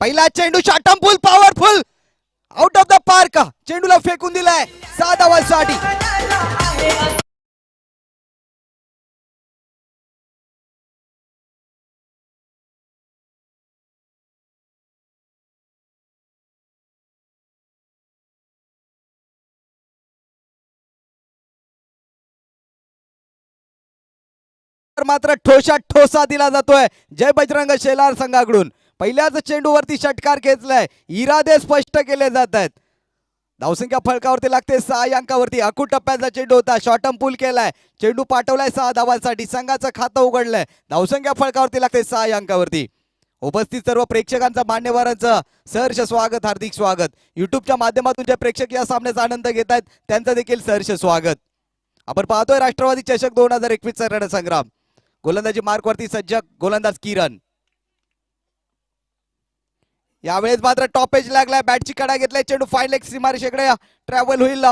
पहिला चेंडू शॉटम powerful out of the park. चेंडूला फेकून दिलाय 6 धावांसाठी. मात्र ठोसा ठोसा दिला जातोय जय बजरंग शेलार संघाकडून. पहिल्याच चेंडूवरती षटकार खेचलाय, इरादे स्पष्ट केले जात आहेत. धावसंख्या फळकावरती लागते 6 अंकावरती. अकूट टप्प्याचा चेंडू होता, शॉर्टम पूल केलाय, चेंडू पाठवलाय 6 धावांसाठी, संघाचं खातं उघडलंय. धावसंख्या फळकावरती लागते 6 अंकावरती. उपस्थित सर्व प्रेक्षकांचं मान्यवरांचं सहर्ष स्वागत, हार्दिक स्वागत. युट्यूबच्या माध्यमातून जे प्रेक्षक या सामन्याचा आनंद घेत आहेत त्यांचं देखील सहर्ष स्वागत. आपण पाहतोय राष्ट्रवादी चषक 2021 चा रणसंग्राम. गोलंदाजी मार्कवरती सज्ज गोलंदाज किरण. यावेळेस मात्र टॉपेज लागलाय, बॅटची कडा घेतलाय, चेंडू फाईन लेग सीमारेषेकडे ट्रॅव्हल होईल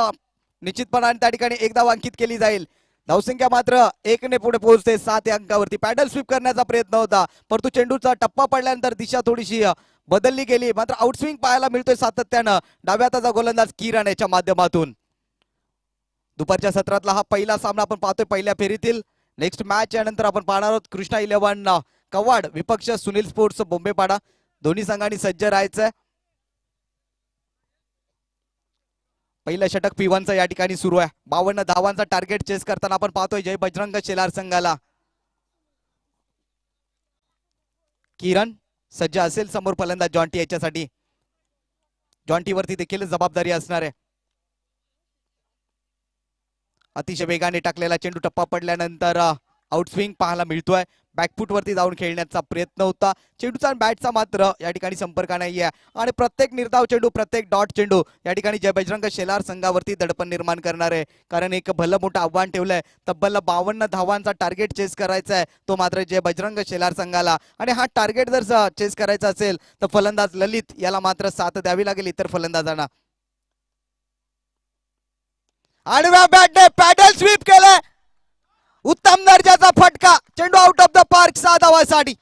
निश्चितपणाने. त्या ठिकाणी एक धाव अंकित केली जाईल. धावसंख्या मात्र 1 ने पुढे पोहोचते 7 अंकावरती. पॅडल स्वीप करण्याचा प्रयत्न होता, परंतु चेंडूचा टप्पा पडल्यानंतर दिशा थोडीशी बदलली गेली. मात्र आउटस्विंग पाहायला मिळतोय सातत्यानं डाव्या हाताचा गोलंदाज किरण याच्या माध्यमातून. दुपारच्या सत्रातला हा पहिला सामना आपण पाहतोय पहिल्या फेरीतील. नेक्स्ट मॅच यानंतर आपण पाहणार आहोत कृष्णा 11 कवाड विपक्ष सुनील स्पोर्ट्स बोंबेपाडा. दोन्ही संघांनी सज्ज राहायचंय. पहिलं षटक P1चं या ठिकाणी सुरू आहे. 52 धावांचा टार्गेट चेस करताना आपण पाहतोय जय बजरंग शेलार संघाला. किरण सज्ज असेल, समोर फलंदाज जॉन्टी याच्यासाठी. जॉन्टी वरती देखील जबाबदारी असणार आहे. अतिशय वेगाने टाकलेला चेंडू टप्पा पडल्यानंतर आउटस्विंग पाहायला मिळतोय. बॅकफूट वरती जाऊन खेळण्याचा प्रयत्न होता. चेंडूचा आणि बॅटचा मात्र या ठिकाणी संपर्क नाहीये आणि प्रत्येक निर्धाव चेंडू, प्रत्येक डॉट चेंडू या ठिकाणी जय बजरंग शेलार संघावरती दडपण निर्माण करणार आहे. कारण एक भलं मोठं आव्हान ठेवलंय. तब्बल 52 धावांचा टार्गेट चेस करायचा आहे, तो मात्र जय बजरंग शेलार संघाला. आणि हा टार्गेट जर चेस करायचा असेल तर फलंदाज ललित याला मात्र साथ द्यावी लागेल इतर फलंदाजांना. आडव्या बॅटने पॅडल स्वीप केलाय, उत्तम दर्जाचा फटका, चेंडू आउट ऑफ द पार्क 6 धावांसाठी.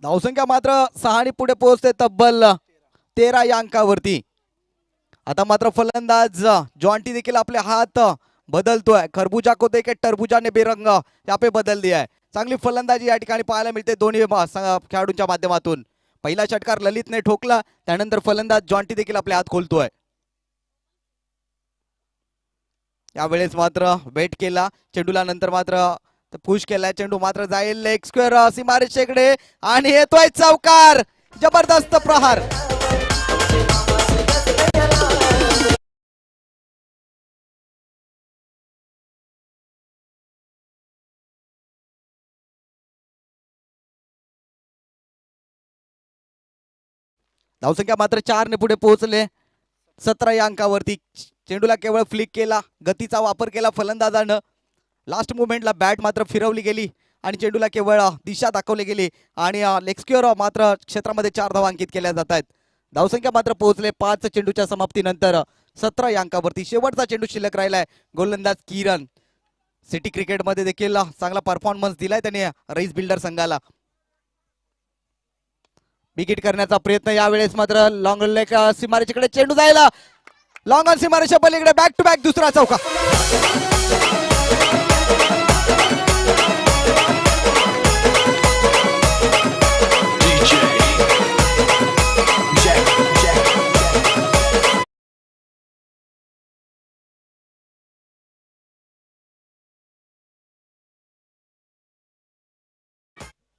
धावसंख्या मात्र 6 ने पुढे पोहोचते तब्बल 13 या अंकावरती. आता मात्र फलंदाज जॉन्टी देखील आपले हात बदलतोय. खरबूजा को देके टरबूजा ने बेरंग यहाँ पे बदल दिया है. चांगली फलंदाजी या ठिकाणी पाहायला मिळते दोन्ही खेळाडूंच्या माध्यमातून. पहिला षटकार ललितने ठोकला, त्यानंतर फलंदाज जॉन्टी देखील आपले हात खोलतोय. यावेळेस मात्र वेट केला चेंडूला, नंतर मात्र पुश केलाय. चेंडू मात्र जाईल लेग स्क्वेअर सीमारेषेकडे आणि येतोय चौकार. जबरदस्त प्रहार. धावसंख्या मात्र 4 ने पुढे पोहोचले 17 या अंकावरती. चेंडूला केवळ फ्लिक केला, गतीचा वापर केला फलंदाजानं. लास्ट मुवमेंटला बॅट मात्र फिरवली गेली आणि चेंडूला केवळ दिशा दाखवली गेली आणि लेग स्क्वेअर मात्र क्षेत्रामध्ये 4 धावा अंकित केल्या जात आहेत. धावसंख्या मात्र पोहोचले 5 चेंडूच्या समाप्तीनंतर 17 या अंकावरती. शेवटचा चेंडू शिल्लक राहिलाय. गोलंदाज किरण सिटी क्रिकेटमध्ये देखील चांगला परफॉर्मन्स दिलाय त्याने रईस बिल्डर संघाला. विकेट करण्याचा प्रयत्न, यावेळेस मात्र लॉंग लेग सीमारेषेकडे चेंडू जायला, लॉंग ऑन सीमारेषा पलीकडे बॅक टू बॅक दुसरा चौका.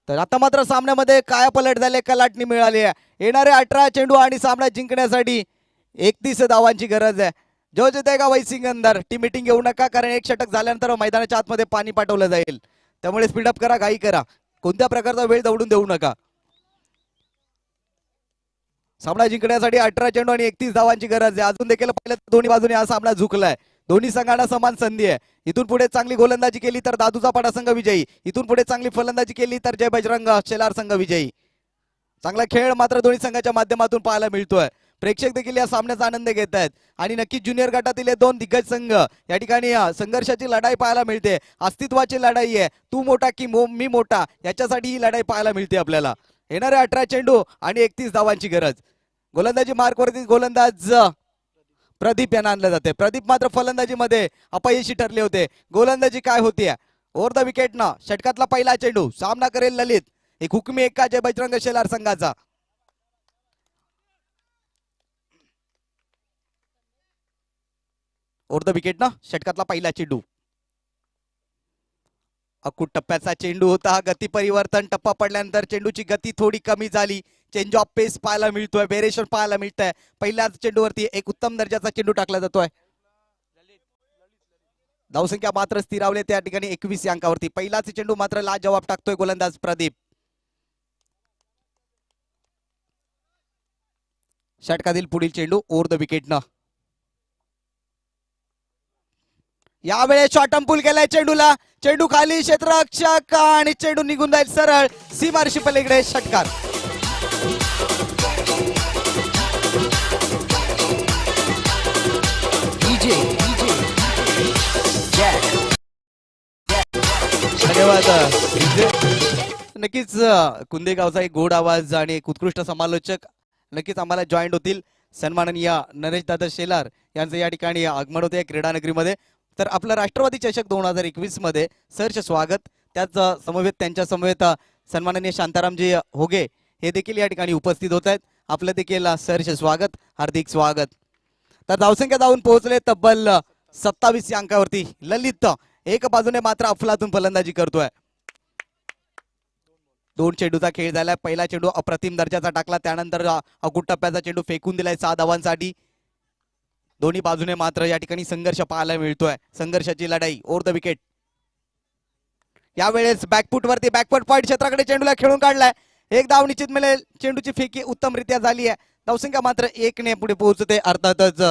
तर आता मात्र सामन्यामध्ये काय पलट झाले, कलाटणी मिळाली आहे. येणारे 18 चेंडू आणि सामना जिंकण्यासाठी 31 धावांची गरज आहे. जो जितेगा वही सिकंदर. टीम मीटिंग घेऊ नका, कारण एक षटक झाल्यानंतर मैदानाच्या आतमध्ये पाणी पाठवलं जाईल. त्यामुळे स्पीडअप करा, घाई करा, कोणत्या प्रकारचा वेळ दवडून देऊ नका. सामना जिंकण्यासाठी 18 चेंडू आणि 31 धावांची गरज आहे. अजून देखील पाहिलं दोन्ही बाजूने हा सामना झुकलाय. दोन्ही संघांना समान संधी आहे. इथून पुढे चांगली गोलंदाजी केली तर दादूचा पाडा संघ विजयी, इथून पुढे चांगली फलंदाजी केली तर जय बजरंग शेलार संघ विजयी. चांगला खेळ मात्र दोन्ही संघाच्या माध्यमातून पाहायला मिळतोय. प्रेक्षक देखील या सामन्याचा आनंद घेत आहेत आणि नक्कीच ज्युनियर गटातील हे 2 दिग्गज संघ या ठिकाणी संघर्षाची लढाई पाहायला मिळते. अस्तित्वाची लढाई आहे, तू मोठा की मी मोठा, याच्यासाठी ही लढाई पाहायला मिळते आपल्याला. येणारे 18 चेंडू आणि 31 धावांची गरज. गोलंदाजी मार्कवरती गोलंदाज प्रदीप यांना आणलं जाते. प्रदीप मात्र फलंदाजीमध्ये अपयशी ठरले होते. गोलंदाजी काय होती ओव्हर द विकेट ना षटकातला पहिला चेंडू सामना करेल ललित. एक हुकमी एक्का जय बजरंग शेलार संघाचा. ओव्हर द विकेट ना षटकातला पहिला चेंडू. अकुट टप्प्याचा चेंडू होता. गती परिवर्तन टप्पा पडल्यानंतर चेंडूची गती थोडी कमी झाली. चेंज ऑफ पेस पाहायला मिळतोय. व्हेरिएशन पाहायला मिळतंय. पहिल्याच चेंडूवरती एक उत्तम दर्जाचा चेंडू टाकला जातोय. धावसंख्या मात्र स्थिरावले त्या ठिकाणी 21 या अंकावरती. पहिलाच चेंडू मात्र लाजवाब टाकतोय गोलंदाज प्रदीप. षटकातील पुढील चेंडू ओव्हर द विकेट न. यावेळेस शॉर्टम पूल केलाय चेंडूला. चेंडू खाली क्षेत्ररक्षक आणि चेंडू निघून जाईल सरळ सीमारेषे पलीकडे. षटकार. धन्यवाद. नक्कीच कुंदेगावचा एक गोड आवाज आणि एक उत्कृष्ट समालोचक नक्कीच आम्हाला जॉईंट होतील. सन्माननीय नरेश दादा शेलार यांचं या ठिकाणी आगमन होते क्रीडा नगरीमध्ये. तर आपलं राष्ट्रवादी चषक 2021 मध्ये सहर्ष स्वागत. त्याच समवेत त्यांच्या समवेत सन्माननीय शांतारामजी होगे हे देखील या ठिकाणी उपस्थित होत आहेत. आपलं देखील सहर्ष स्वागत, हार्दिक स्वागत. तर धावसंख्या जाऊन पोहोचले तब्बल 27 या अंकावरती. ललित एक बाजूने मात्र अफलातून फलंदाजी करतोय. दोन चेंडूचा खेळ झालाय. पहिला चेंडू अप्रतिम दर्जाचा टाकला. त्यानंतर अकुट टप्प्याचा चेंडू फेकून दिलाय 6 धावांसाठी. दोन्ही बाजूने मात्र या ठिकाणी संघर्ष पाहायला मिळतोय. संघर्षाची लढाई ओव्हर द विकेट. यावेळेस बॅकफुट वरती बॅकफुट पॉईंट क्षेत्राकडे चेंडूला खेळून काढलाय. एक धाव निश्चित मिळेल. चेंडूची फेकी उत्तमरित्या झाली आहे. धावसंख्या मात्र 1 ने पुढे पोहोचते अर्थातच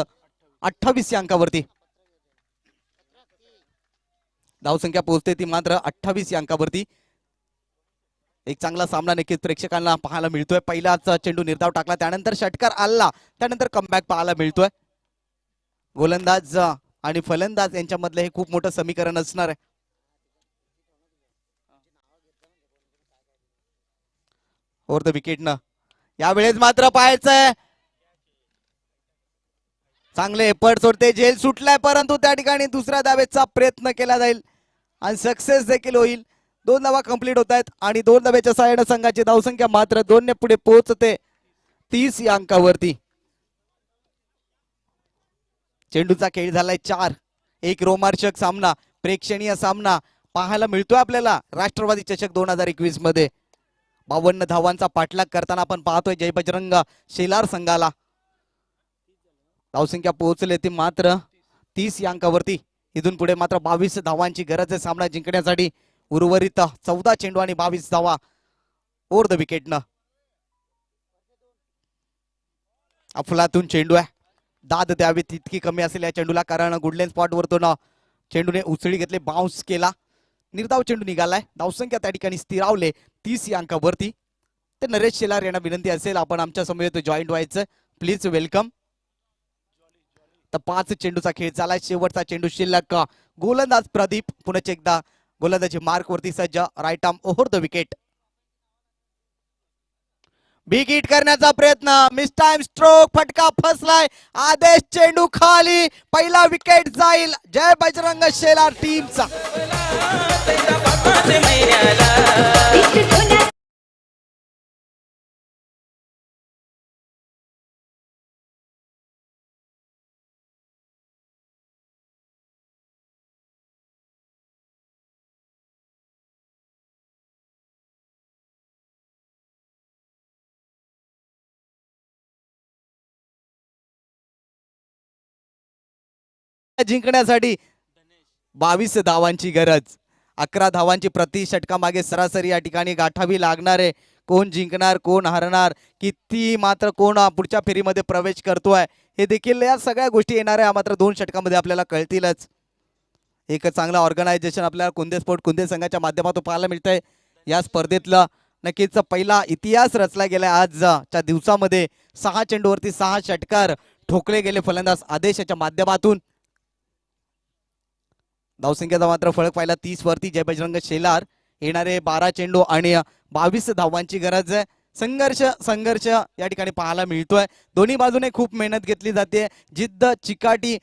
28 या अंकावरती. धावसंख्या पोहोचते ती मात्र 28 या अंकावरती. एक चांगला सामना नक्कीच प्रेक्षकांना पाहायला मिळतोय. पहिलाच चेंडू निर्धाव टाकला. त्यानंतर षटकार आला. त्यानंतर कमबॅक पाहायला मिळतोय. गोलंदाज आणि फलंदाज यांच्यामधलं हे खूप मोठं समीकरण असणार आहे. ओव्हर द विकेट न यावेळेस मात्र पाहायचंय. चांगले एफर्ट सोडते. झेल सुटलाय परंतु त्या ठिकाणी दुसऱ्या धावेचा प्रयत्न केला जाईल आणि सक्सेस देखील होईल. 2 धावा कंप्लीट होत आहेत आणि 2 धाव्याच्या सहाय्याने संघाची धावसंख्या मात्र 2 ने पुढे पोहोचते 30 या अंकावरती. चेंडूचा खेळ झालाय 4. एक रोमांचक सामना, प्रेक्षणीय सामना पाहायला मिळतोय आपल्याला राष्ट्रवादी चषक 2021 मध्ये. 52 धावांचा पाठलाग करताना आपण पाहतोय जय बजरंग शेलार संघाला. धावसंख्या पोहोचले ती मात्र 30 या अंकावरती. इथून पुढे मात्र 22 धावांची गरज आहे सामना जिंकण्यासाठी. उर्वरित 14 चेंडू आणि 22 धावा ओव्हर द विकेट न. अफलातून चेंडू आहे. दाद द्यावी तितकी कमी असेल या चेंडूला कारण गुडलेन स्पॉट वरतून चेंडूने उचळी घेतले. बाउन्स केला. निर्धाव चेंडू निघालाय. धावसंख्या त्या ठिकाणी स्थिरावले 30 या अंकावरती. तर नरेश शेलार यांना विनंती असेल आपण आमच्या समवेत जॉईंट व्हायचं. Please welcome. तर 5 चेंडूचा खेळ झालाय. शेवटचा चेंडू शिल्लक. गोलंदाज प्रदीप पुन्हा एकदा गोलंदाजी मार्क वरती सज्ज. Right arm over the wicket. Big hit करण्याचा प्रयत्न. Miss time stroke. फटका फसलाय. आदेश चेंडू खाली. पहिला विकेट जाईल जय बजरंग शेलार टीमचा. जिंकण्यासाठी 22 धावांची गरज. 11 धावांची प्रति षटका मागे सरासरी या ठिकाणी गाठावी लागणार आहे. कोण जिंकणार कोण हरणार किती मात्र कोण पुढच्या फेरीमध्ये प्रवेश करतोय हे देखील या सगळ्या गोष्टी येणार आहे मात्र 2 षटकामध्ये आपल्याला कळतीलच. एक चांगला ऑर्गनायझेशन आपल्याला कुंदे स्पोर्ट कुंदे संघाच्या माध्यमातून पाहायला मिळतंय. या स्पर्धेतला नक्कीच पहिला इतिहास रचला गेला आजच्या दिवसामध्ये. 6 चेंडूवरती 6 षटकार ठोकले गेले फलंदाज आदेशाच्या माध्यमातून. धावसंख्येचा मात्र फरक पाहिला 30 वरती जय बजरंग शेलार. येणारे 12 चेंडू आणि 22 धावांची गरज आहे. संघर्ष संघर्ष या ठिकाणी पाहायला मिळतोय. दोन्ही बाजूने खूप मेहनत घेतली जाते, जिद्द चिकाटी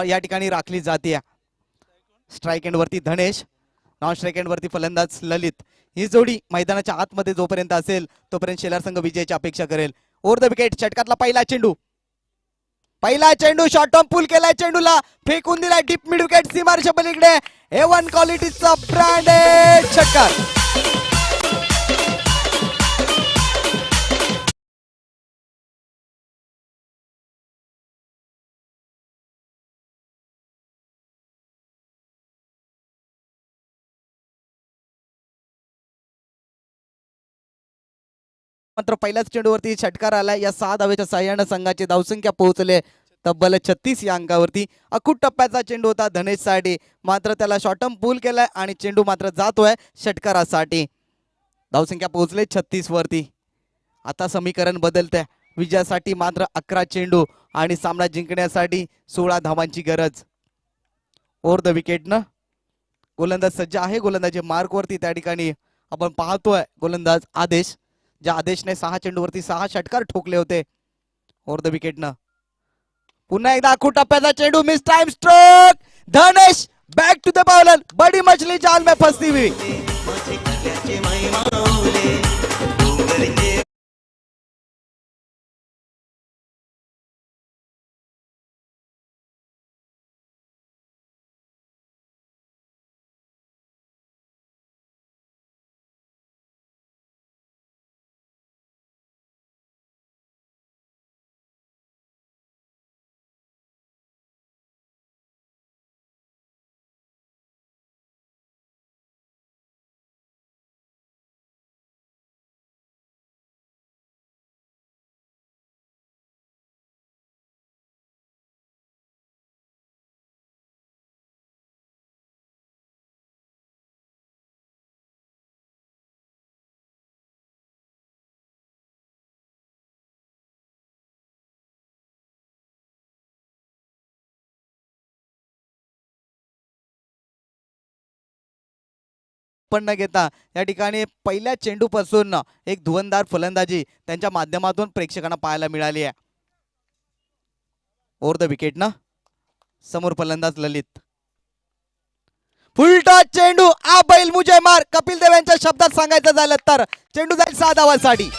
या ठिकाणी राखली जाते. स्ट्राईक एंड वरती धनेश, नॉन स्ट्राईक एंड वरती फलंदाज ललित. ही जोडी मैदानाच्या आतमध्ये जोपर्यंत असेल तोपर्यंत शेलार संघ विजयाची अपेक्षा करेल. ओव्हर द विकेट, षटकातला पहिला चेंडू, पहिला चेंडू शॉर्ट ऑन पुल केलाय, चेंडूला फेकून दिलाय डीप मिड विकेट सीमारेषा पलीकडे. A1 क्वालिटीचा ब्रँडेड षटकार. मात्र पहिल्याच चेंडूवरती षटकार आला. या 6 धावेच्या साह्यानं संघाची धावसंख्या पोहोचले तब्बल 36 या अंकावरती. अखूट टप्प्याचा चेंडू होता धनेशसाठी, मात्र त्याला शॉर्टम पूल केलाय आणि चेंडू मात्र जातोय षटकारासाठी. धावसंख्या पोहोचले 36 वरती. आता समीकरण बदलतंय. विजयासाठी मात्र 11 चेंडू आणि सामना जिंकण्यासाठी 16 धावांची गरज. ओव्हर द विकेटनं गोलंदाज सज्ज आहे. गोलंदाजी मार्क वरती त्या ठिकाणी आपण पाहतोय गोलंदाज आदेश, ज्या आदेशने 6 चेंडूवरती 6 षटकार ठोकले होते. ओव्हर द विकेटनं पुन्हा एकदा अखूट टप्प्याचा चेंडू, miss time stroke. Dhanesh back to the bowler, बड़ी मछली जाल में फंसती हुई. पण न घेता या ठिकाणी पहिल्या चेंडूपासून एक धुवंदार फलंदाजी त्यांच्या माध्यमातून प्रेक्षकांना पाहायला मिळाली आहे. ओव्हर द विकेट ना समोर फलंदाज ललित. फुल टॉस चेंडू, आ बैल मुझे मार, कपिल देव यांच्या शब्दात सांगायचं झालं तर चेंडू जाईल 6 धावांसाठी.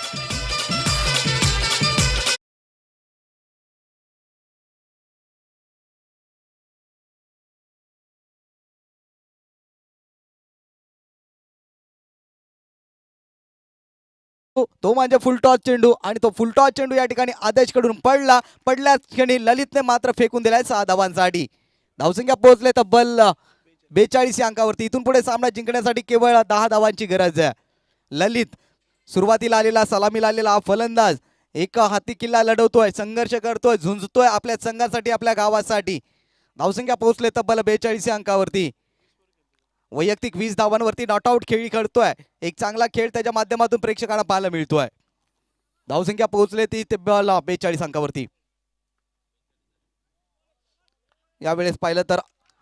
तो म्हणजे फुल टॉस चेंडू आणि तो फुल टॉस चेंडू या ठिकाणी आदेशकडून पडल्याच क्षणी ललितने मात्र फेकून दिलाय 6 धावांसाठी. धावसंख्या पोहोचले तब्बल 42 या अंकावरती. इथून पुढे सामना जिंकण्यासाठी केवळ 10 धावांची गरज आहे. ललित सुरुवातीला आलेला, सलामीला आलेला हा फलंदाज एका हाती किल्ला लढवतोय, संघर्ष करतोय, झुंजतोय आपल्या संघासाठी, आपल्या गावासाठी. धावसंख्या पोहोचले तब्बल 42 या अंकावरती. वैयक्तिक 20 धावांवरती नॉट आउट खेळी खेळतोय. एक चांगला खेळ त्याच्या माध्यमातून प्रेक्षकांना पाहायला मिळतोय. धावसंख्या पोहोचले ती तब्बल 42 अंकावरती. यावेळेस पाहिलं तर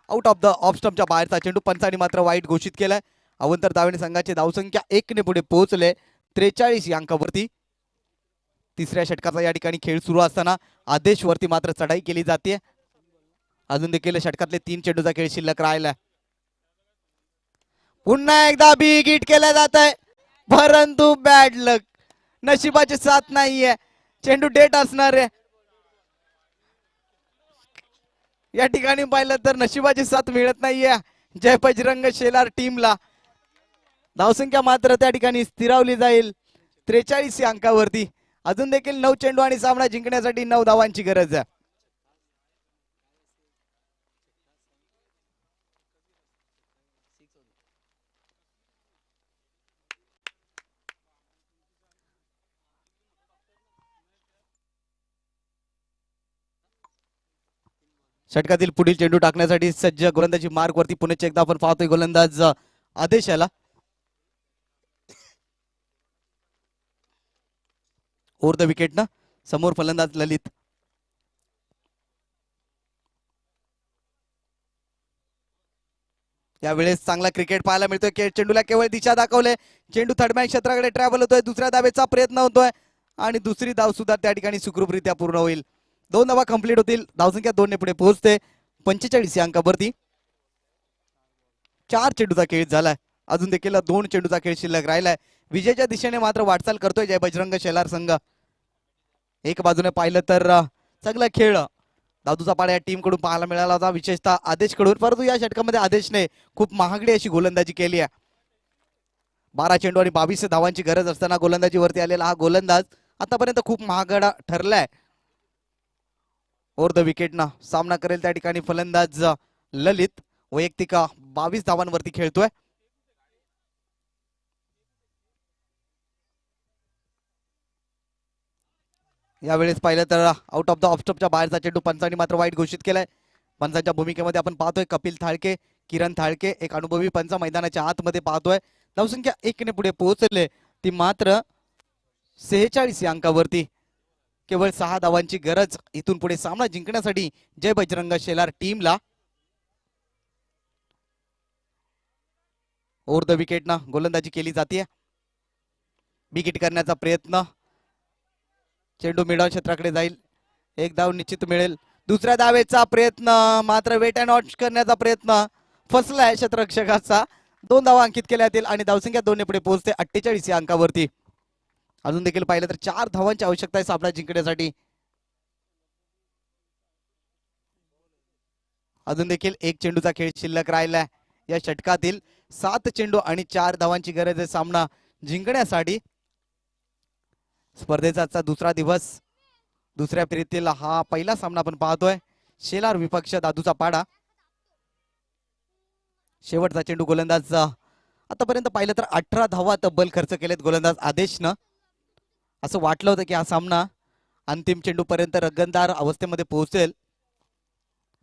आउट ऑफ द ऑफ स्टंपच्या बाहेरचा चेंडू, पंचांनी मात्र वाईट घोषित केलाय. अवंतर दावेने संघाची धावसंख्या 1 ने पुढे पोहोचले 43 या अंकावरती. तिसऱ्या षटकाचा या ठिकाणी खेळ सुरू असताना आदेश वरती मात्र चढाई केली जाते. अजून देखील षटकातले 3 चेंडूचा खेळ शिल्लक राहिला. पुन्हा एकदा बिग हिट केला जात आहे, परंतु बॅड लक, नशिबाची साथ नाहीये. चेंडू डेट असणार आहे. या ठिकाणी पाहिलं तर नशिबाची साथ मिळत नाहीये जय बजरंग शेलार टीमला. धावसंख्या मात्र त्या ठिकाणी स्थिरावली जाईल 43 या अंकावरती. अजून देखील 9 चेंडू आणि सामना जिंकण्यासाठी 9 धावांची गरज आहे. षटकातील पुढील चेंडू टाकण्यासाठी सज्ज गोलंदाजी मार्ग वरती पुन्हा एकदा आपण पाहतोय गोलंदाज आदेशाला. ओव्हर द विकेट ना समोर फलंदाज ललित. यावेळेस चांगला क्रिकेट पाहायला मिळतोय. चेंडूला केवळ दिशा दाखवले, चेंडू थर्डमॅन क्षेत्राकडे ट्रॅव्हल होतोय. दुसऱ्या धावेचा प्रयत्न होतोय आणि दुसरी धाव सुद्धा त्या ठिकाणी सुखरूपरित्या पूर्ण होईल. 2 धावा कंप्लीट होतील. धावसंख्या 2 ने पुढे पोहोचते 45 या अंकावरती. 4 चेंडूचा खेळ झालाय. अजून देखील 2 चेंडूचा खेळ शिल्लक राहिलाय. विजयाच्या दिशेने मात्र वाटचाल करतोय जय बजरंग शेलार संघ. एक बाजूने पाहिलं तर चांगला खेळ दादूचा पाडा या टीम कडून पाहायला मिळाला होता, विशेषतः आदेश कडून. परंतु या षटकामध्ये आदेशने खूप महागडी अशी गोलंदाजी केली आहे. 12 चेंडू आणि 22 धावांची गरज असताना गोलंदाजीवरती आलेला हा गोलंदाज आतापर्यंत खूप महागडा ठरलाय. ओव्हर द विकेटना सामना करेल त्या ठिकाणी फलंदाज ललित. वैयक्तिक 22 धावांवरती खेळतोय. यावेळेस पाहिलं तर आउट ऑफ द ऑफस्टॉपच्या बाहेरचा चेंडू पंचांनी मात्र वाईट घोषित केलाय. पंचांच्या भूमिकेमध्ये आपण पाहतोय कपिल थाळके, किरण थाळके, एक अनुभवी पंच मैदानाच्या आतमध्ये पाहतोय. धावसंख्या 1 ने पुढे पोहोचले, ती मात्र 46 या अंकावरती. केवळ 6 धावांची गरज इथून पुढे सामना जिंकण्यासाठी जय बजरंग शेलार टीमला. ओव्हर द विकेटना गोलंदाजी केली जाते. विकेट करण्याचा प्रयत्न, चेंडू मिडॉन क्षेत्राकडे जाईल. एक धाव निश्चित मिळेल. दुसऱ्या धावेचा प्रयत्न मात्र वेट अँड वॉच करण्याचा प्रयत्न फसलाय क्षेत्ररक्षकाचा. 2 धावा अंकित केल्या जातील आणि धावसंख्या 2 ने पुढे पोहोचते 48 या अंकावरती. अजून देखील पाहिलं तर 4 धावांची आवश्यकता आहे सामना जिंकण्यासाठी. अजून देखील 1 चेंडूचा खेळ शिल्लक राहिलाय. या षटकातील 7 चेंडू आणि 4 धावांची गरज आहे सामना जिंकण्यासाठी. स्पर्धेचा आजचा दुसरा दिवस, दुसऱ्या फेरीतील हा पहिला सामना आपण पाहतोय. शेलार विपक्ष दादूचा पाडा. शेवटचा चेंडू गोलंदाज आतापर्यंत पाहिलं तर 18 धावा तब्बल खर्च केलेत गोलंदाज आदेशनं. असं वाटलं होतं की हा सामना अंतिम चेंडू पर्यंत रगतदार अवस्थेमध्ये पोहोचेल,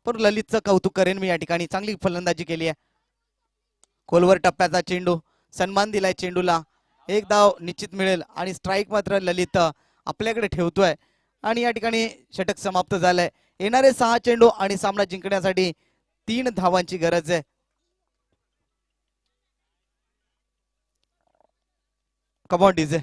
पण ललितचं कौतुक करेन मी या ठिकाणी. चांगली फलंदाजी केली आहे. खोलवर टप्प्याचा चेंडू, सन्मान दिलाय चेंडूला. 1 धाव निश्चित मिळेल आणि स्ट्राईक मात्र ललित आपल्याकडे ठेवतोय आणि या ठिकाणी षटक समाप्त झालंय. येणारे 6 चेंडू आणि सामना जिंकण्यासाठी 3 धावांची गरज आहे. Come on DJ.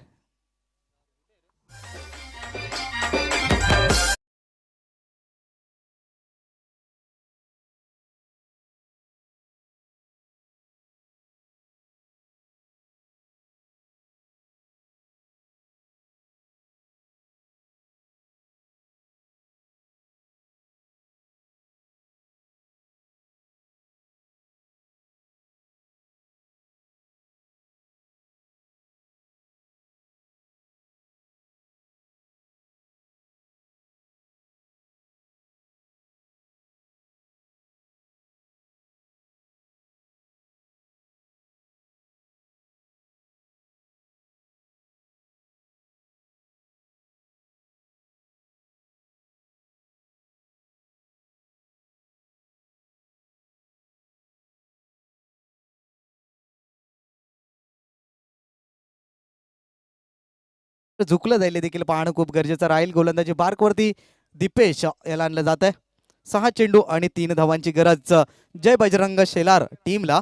झुकलं जाईल देखील पाहणं खूप गरजेचं राहील. गोलंदाजी बार्कवरती दीपेश याला आणलं जात आहे. 6 चेंडू आणि 3 धावांची गरज जय बजरंग शेलार टीमला.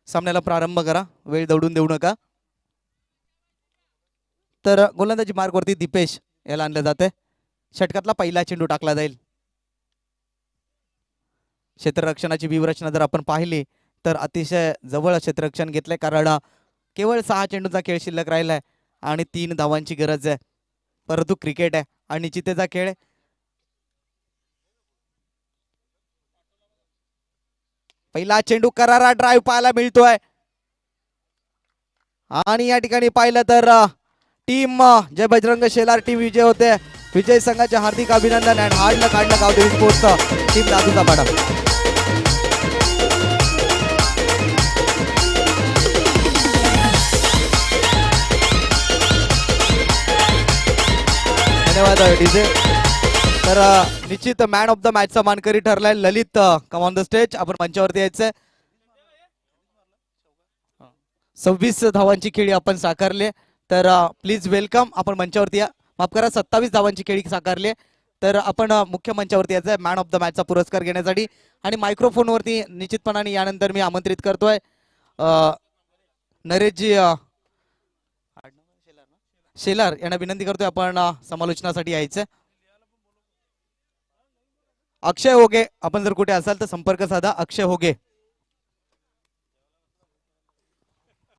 सामन्याला प्रारंभ करा, वेळ दौडून देऊ नका. तर गोलंदाजी मार्गवरती दीपेश याला आणलं जाते. षटकातला पहिला चेंडू टाकला जाईल. क्षेत्ररक्षणाची व्यूहरचना जर आपण पाहिली तर अतिशय जवळ क्षेत्ररक्षण घेतलंय, कारण केवळ 6 चेंडूचा खेळ शिल्लक राहिलाय आणि 3 धावांची गरज आहे. परंतु क्रिकेट आहे आणि चितेचा खेळ. पहिला चेंडू करारा ड्राईव्ह पाहायला मिळतोय आणि या ठिकाणी पाहिलं तर टीम जय बजरंग शेलार टीम विजय होते. विजय संघाचे हार्दिक अभिनंदन. अँड हार्डनं काढलं गावदेवी स्पोर्ट्स टीम दादूचा पाडा. धन्यवाद डीजे. तर निश्चित मॅन ऑफ द मॅचचा मानकरी ठरलाय ललित. कम ऑन द स्टेज, आपण मंचावरती यायचंय. 26 धावांची खेळी आपण साकारले, तर प्लीज वेलकम. आपण मंचावरती या. माफ करा, 27 धावांची खेळी साकारली. तर आपण मुख्य मंचावरती यायचं आहे मॅन ऑफ द मॅचचा पुरस्कार घेण्यासाठी आणि मायक्रोफोनवरती निश्चितपणाने यानंतर मी आमंत्रित करतोय नरेशजी शेलार यांना विनंती करतोय आपण समालोचनासाठी यायचं. अक्षय होगे, आपण जर कुठे असाल तर संपर्क साधा. अक्षय होगे.